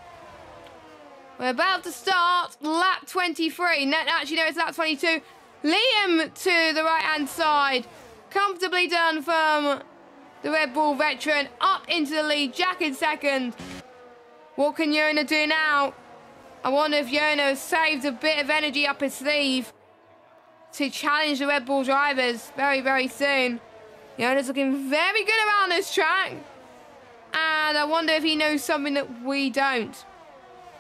We're about to start lap 23. Actually, no, it's lap 22. Liam to the right-hand side. Comfortably done from the Red Bull veteran. Up into the lead. Jack in second. What can Yona do now? I wonder if Yona has saved a bit of energy up his sleeve to challenge the Red Bull drivers very, very soon. Yona's looking very good around this track. And I wonder if he knows something that we don't.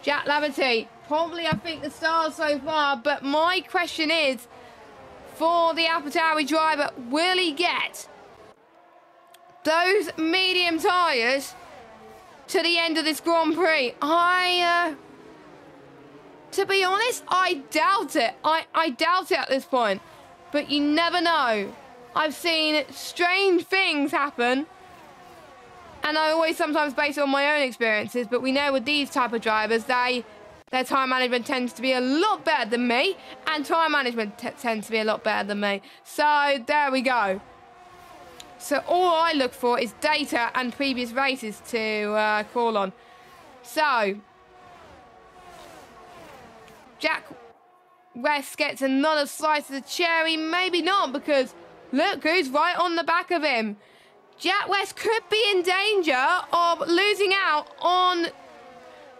Jack Laverty, probably I think the stars so far, but my question is, for the AlphaTauri driver, will he get those medium tyres to the end of this Grand Prix? To be honest, I doubt it. I doubt it at this point, but you never know. I've seen strange things happen. And I always sometimes base it on my own experiences, but we know with these type of drivers, their time management tends to be a lot better than me, and time management tends to be a lot better than me. So there we go. So all I look for is data and previous races to call on. So Jack West gets another slice of the cherry. Maybe not, because look who's right on the back of him. Jack West could be in danger of losing out on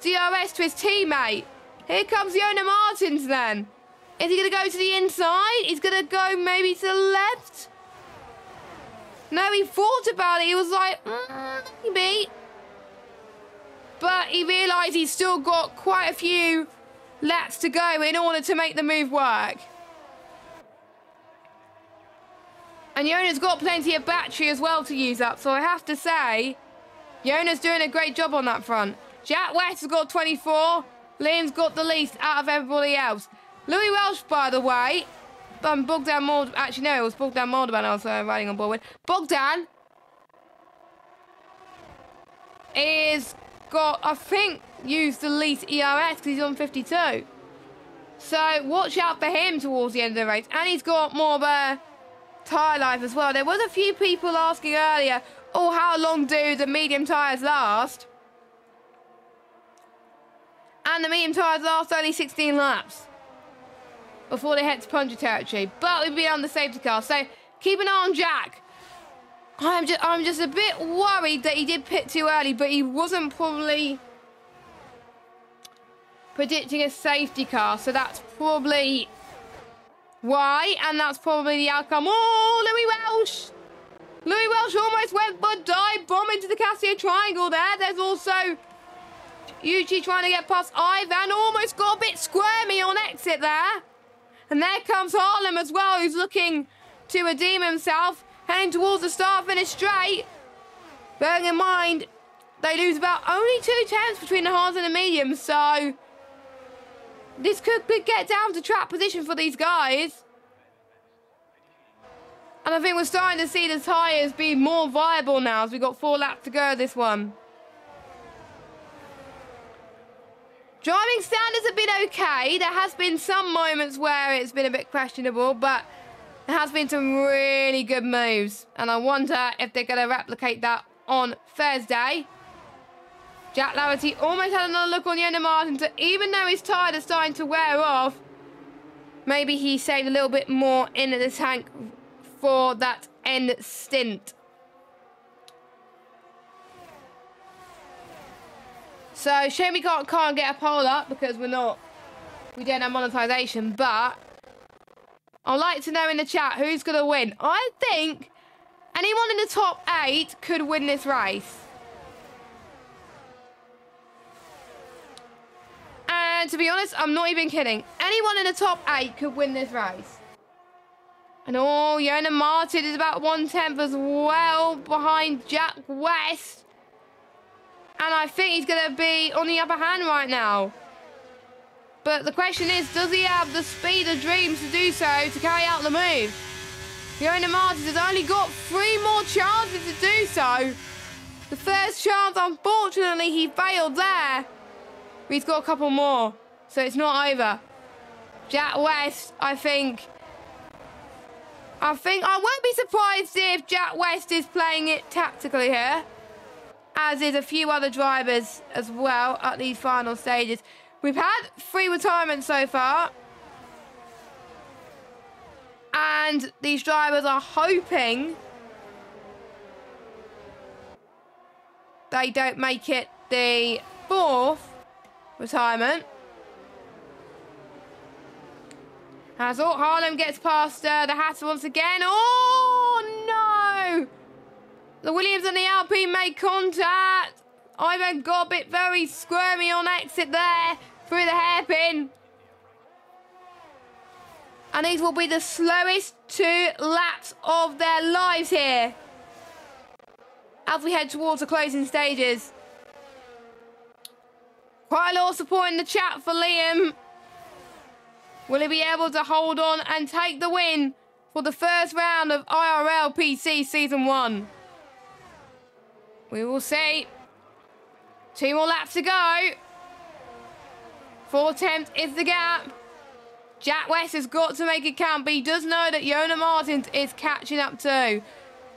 DRS to his teammate. Here comes Yona Martins then. Is he going to go to the inside? He's going to go maybe to the left? No, he thought about it. He was like, maybe. But he realised he's still got quite a few laps to go in order to make the move work. And Yona's got plenty of battery as well to use up. So I have to say, Yona's doing a great job on that front. Jack West has got 24. Liam's got the least out of everybody else. Louis Welsh, by the way, Bogdan Moldovan. Actually, no, it was Bogdan Moldovan I was riding on board with. Bogdan is got, I think, used the least ERS because he's on 52. So watch out for him towards the end of the race. And he's got more of a tyre life as well. There was a few people asking earlier, oh, how long do the medium tyres last? And the medium tyres last only 16 laps before they head to puncture territory. But we've been on the safety car, so keep an eye on Jack. I'm just a bit worried that he did pit too early, but he wasn't probably predicting a safety car, so that's probably why, and that's probably the outcome. Oh, Louis Welsh! Louis Welsh almost went for a dive bomb into the Casio triangle there. There's also Yuji trying to get past Ivan, almost got a bit squirmy on exit there. And there comes Harlem as well, who's looking to redeem himself, heading towards the start-finish straight. Bearing in mind, they lose about only 2 tenths between the hards and the mediums, so this could get down to track position for these guys. And I think we're starting to see the tyres be more viable now as we've got 4 laps to go this one. Driving standards have been okay. There has been some moments where it's been a bit questionable, but there has been some really good moves. And I wonder if they're going to replicate that on Thursday. Jack Laverty almost had another look on Yona Martin, so even though his tyre is starting to wear off, maybe he saved a little bit more in the tank for that end stint. So, shame we can't get a poll up because we don't have monetization, but I'd like to know in the chat who's going to win. I think anyone in the top 8 could win this race. And to be honest, I'm not even kidding. Anyone in the top 8 could win this race. And oh, Yona Martin is about 1/10 as well behind Jack West. And I think he's going to be on the upper hand right now. But the question is, does he have the speed of dreams to do so, to carry out the move? Yona Martin has only got 3 more chances to do so. The first chance, unfortunately, he failed there. But he's got a couple more, so it's not over. Jack West, I think I won't be surprised if Jack West is playing it tactically here, as is a few other drivers as well at these final stages. We've had 3 retirements so far, and these drivers are hoping they don't make it the 4th retirement. As Harlem gets past the Hatter once again. Oh, no! The Williams and the Alpine made contact. Ivan got a bit very squirmy on exit there through the hairpin. And these will be the slowest 2 laps of their lives here as we head towards the closing stages. Quite a lot of support in the chat for Liam. Will he be able to hold on and take the win for the first round of IRL PC Season 1? We will see. 2 more laps to go. 4 attempts is the gap. Jack West has got to make it count, but he does know that Yona Martin is catching up too.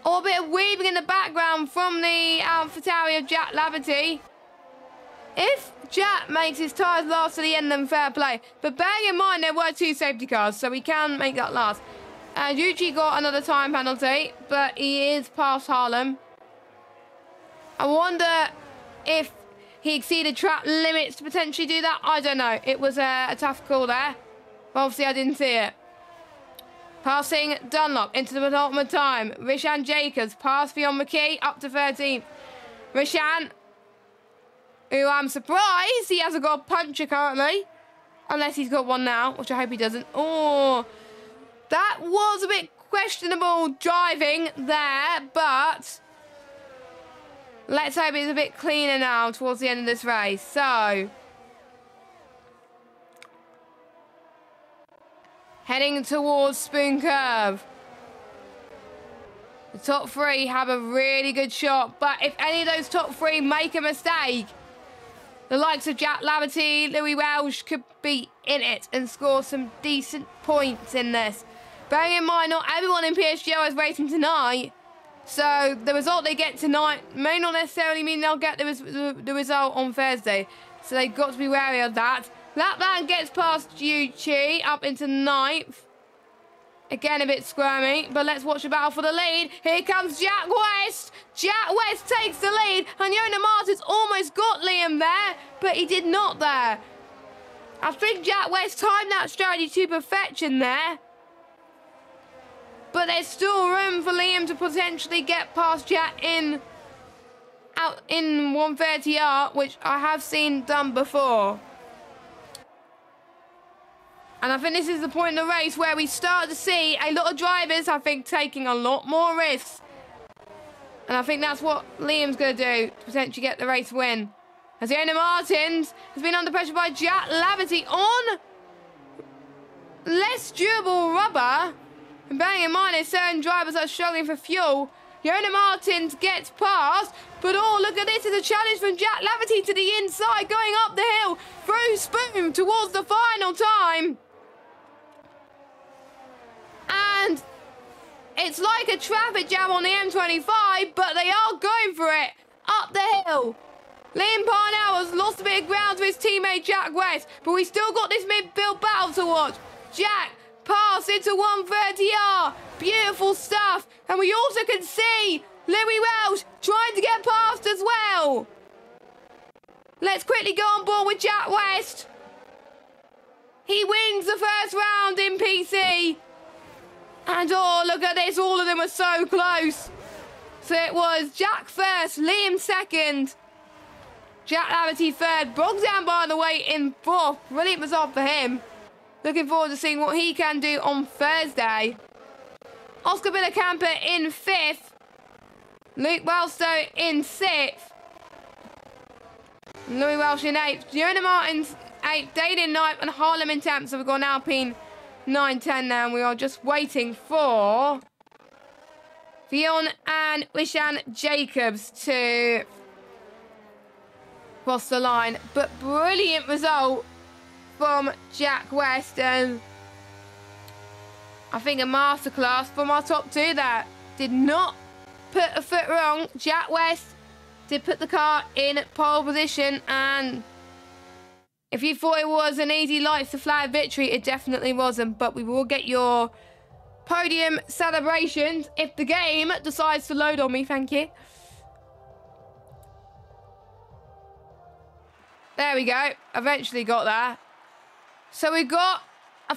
A bit of weaving in the background from the AlphaTauri of Jack Laverty. If Jack makes his tyres last to the end, then fair play. But bearing in mind there were 2 safety cars, so we can make that last. And Yuji got another time penalty, but he is past Harlem. I wonder if he exceeded track limits to potentially do that. I don't know. It was a tough call there. But obviously I didn't see it. Passing Dunlop into the penultimate time. Rishan Jacobs passed beyond McKee up to 13th. Rishan, who I'm surprised he hasn't got a puncher currently. Unless he's got one now, which I hope he doesn't. Oh, that was a bit questionable driving there, but let's hope it's a bit cleaner now towards the end of this race. So, heading towards Spoon Curve. The top three have a really good shot, but if any of those top three make a mistake, the likes of Jack Laverty, Louis Welsh could be in it and score some decent points in this. Bearing in mind, not everyone in PSGL is racing tonight, so the result they get tonight may not necessarily mean they'll get the result on Thursday. So they've got to be wary of that. Lapland gets past Yuchi up into 9th. Again, a bit squirmy, but let's watch the battle for the lead. Here comes Jack West. Jack West takes the lead, and Yona Martins almost got Liam there, but he did not there. I think Jack West timed that strategy to perfection there. But there's still room for Liam to potentially get past Jack out in 130R, which I have seen done before. And I think this is the point in the race where we start to see a lot of drivers, I think, taking a lot more risks. And I think that's what Liam's going to do to potentially get the race win. As Yona Martins has been under pressure by Jack Laverty on less durable rubber. And bearing in mind, there's certain drivers that are struggling for fuel. Yona Martins gets past, but oh, look at this. It's a challenge from Jack Laverty to the inside, going up the hill through Spoon towards the final time. And it's like a traffic jam on the M25, but they are going for it up the hill. Liam Parnell has lost a bit of ground to his teammate Jack West, but we still got this midfield battle to watch. Jack pass into 130R. Beautiful stuff. And we also can see Louis Welsh trying to get past as well. Let's quickly go on board with Jack West. He wins the first round in PC. And oh, look at this. All of them are so close. So it was Jack first, Liam second, Jack Laverty third, Bogdan, by the way, in 4th. Brilliant result for him. Looking forward to seeing what he can do on Thursday. Oscar Villacampa in 5th. Luke Wellstow in 6th. Louis Welsh in 8th. Yona Martins 8th. Dane in 9th. And Harlem in 10th. So we've got an Alpine 9-10 now. And we are just waiting for Fionn and Wishan Jacobs to cross the line. But brilliant result from Jack West, and I think a masterclass from our top two there. Did not put a foot wrong. Jack West did put the car in pole position, and if you thought it was an easy lights to flag victory, it definitely wasn't. But we will get your podium celebrations if the game decides to load on me. Thank you. There we go. Eventually got there. So we've got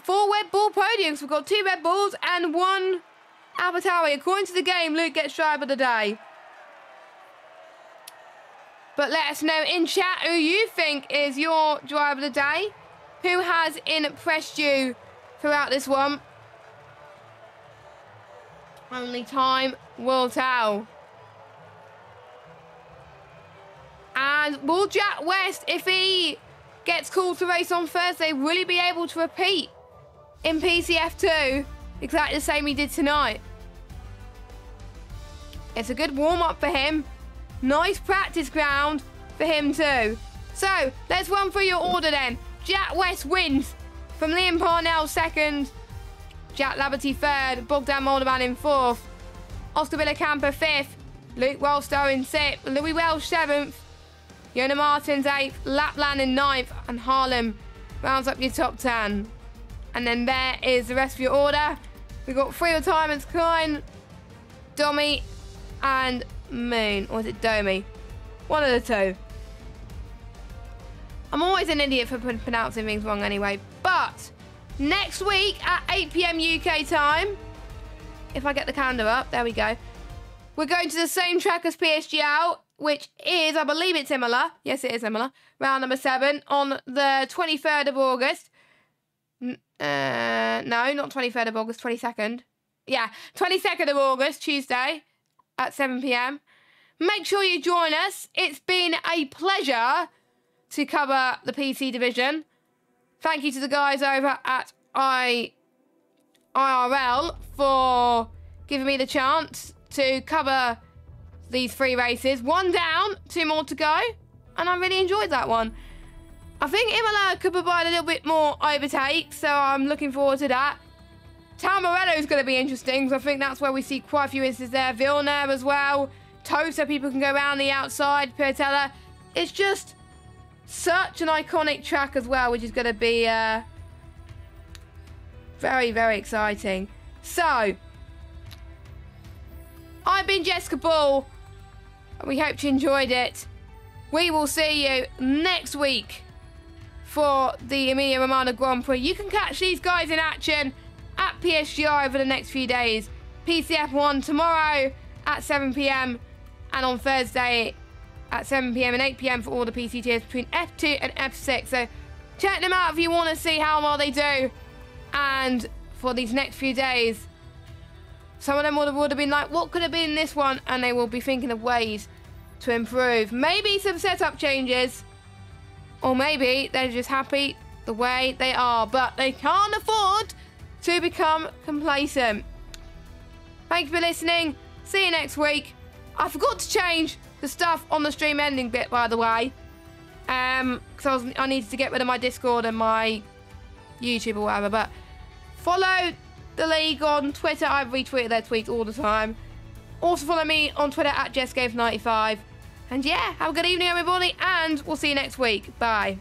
4 Red Bull podiums. We've got 2 Red Bulls and 1 AlphaTauri. According to the game, Luke gets driver of the day. But let us know in chat who you think is your driver of the day. Who has impressed you throughout this one. Only time will tell. And will Jack West, if he gets called to race on Thursday, will he be able to repeat in PCF2 exactly the same he did tonight? It's a good warm-up for him. Nice practice ground for him too. So, let's run through your order then. Jack West wins from Liam Parnell 2nd, Jack Laverty 3rd, Bogdan Moldovan in 4th, Oscar Villacampa 5th, Luke Wellstow in 6th, Louis Welsh 7th, Yona Martins 8th, Lapland in 9th, and Harlem rounds up your top 10. And then there is the rest of your order. We've got 3 retirements, Klein, Domi, and Moon. Or is it Domi? One of the 2. I'm always an idiot for pronouncing things wrong anyway. But next week at 8 PM UK time, if I get the calendar up, there we go. We're going to the same track as PSG, which is, I believe it's Imola. Yes, it is Imola. Round number 7 on the 23rd of August. No, not 23rd of August, 22nd. Yeah, 22nd of August, Tuesday at 7 p.m. Make sure you join us. It's been a pleasure to cover the PC division. Thank you to the guys over at IRL for giving me the chance to cover these 3 races. 1 down, 2 more to go, and I really enjoyed that one. I think Imola could provide a little bit more overtake, so I'm looking forward to that. Talmarello is going to be interesting, because I think that's where we see quite a few instances there. Villeneuve as well. Tosa, people can go around the outside. Piatella. It's just such an iconic track as well, which is going to be very, very exciting. So, I've been Jessica Ball, and we hope you enjoyed it. We will see you next week for the Emilia-Romagna Grand Prix. You can catch these guys in action at PSGR over the next few days. PCF1 tomorrow at 7 p.m. and on Thursday at 7 p.m. and 8 p.m. for all the PC tiers between F2 and F6. So check them out if you want to see how well they do. And for these next few days, some of them would have been like, what could have been this one? And they will be thinking of ways to improve. Maybe some setup changes, or maybe they're just happy the way they are, but they can't afford to become complacent. Thank you for listening. See you next week. I forgot to change the stuff on the stream ending bit, by the way, because I needed to get rid of my Discord and my YouTube or whatever. But follow the league on Twitter. I retweet their tweets all the time. Also follow me on Twitter at JessGave95. And yeah, have a good evening, everybody, and we'll see you next week. Bye.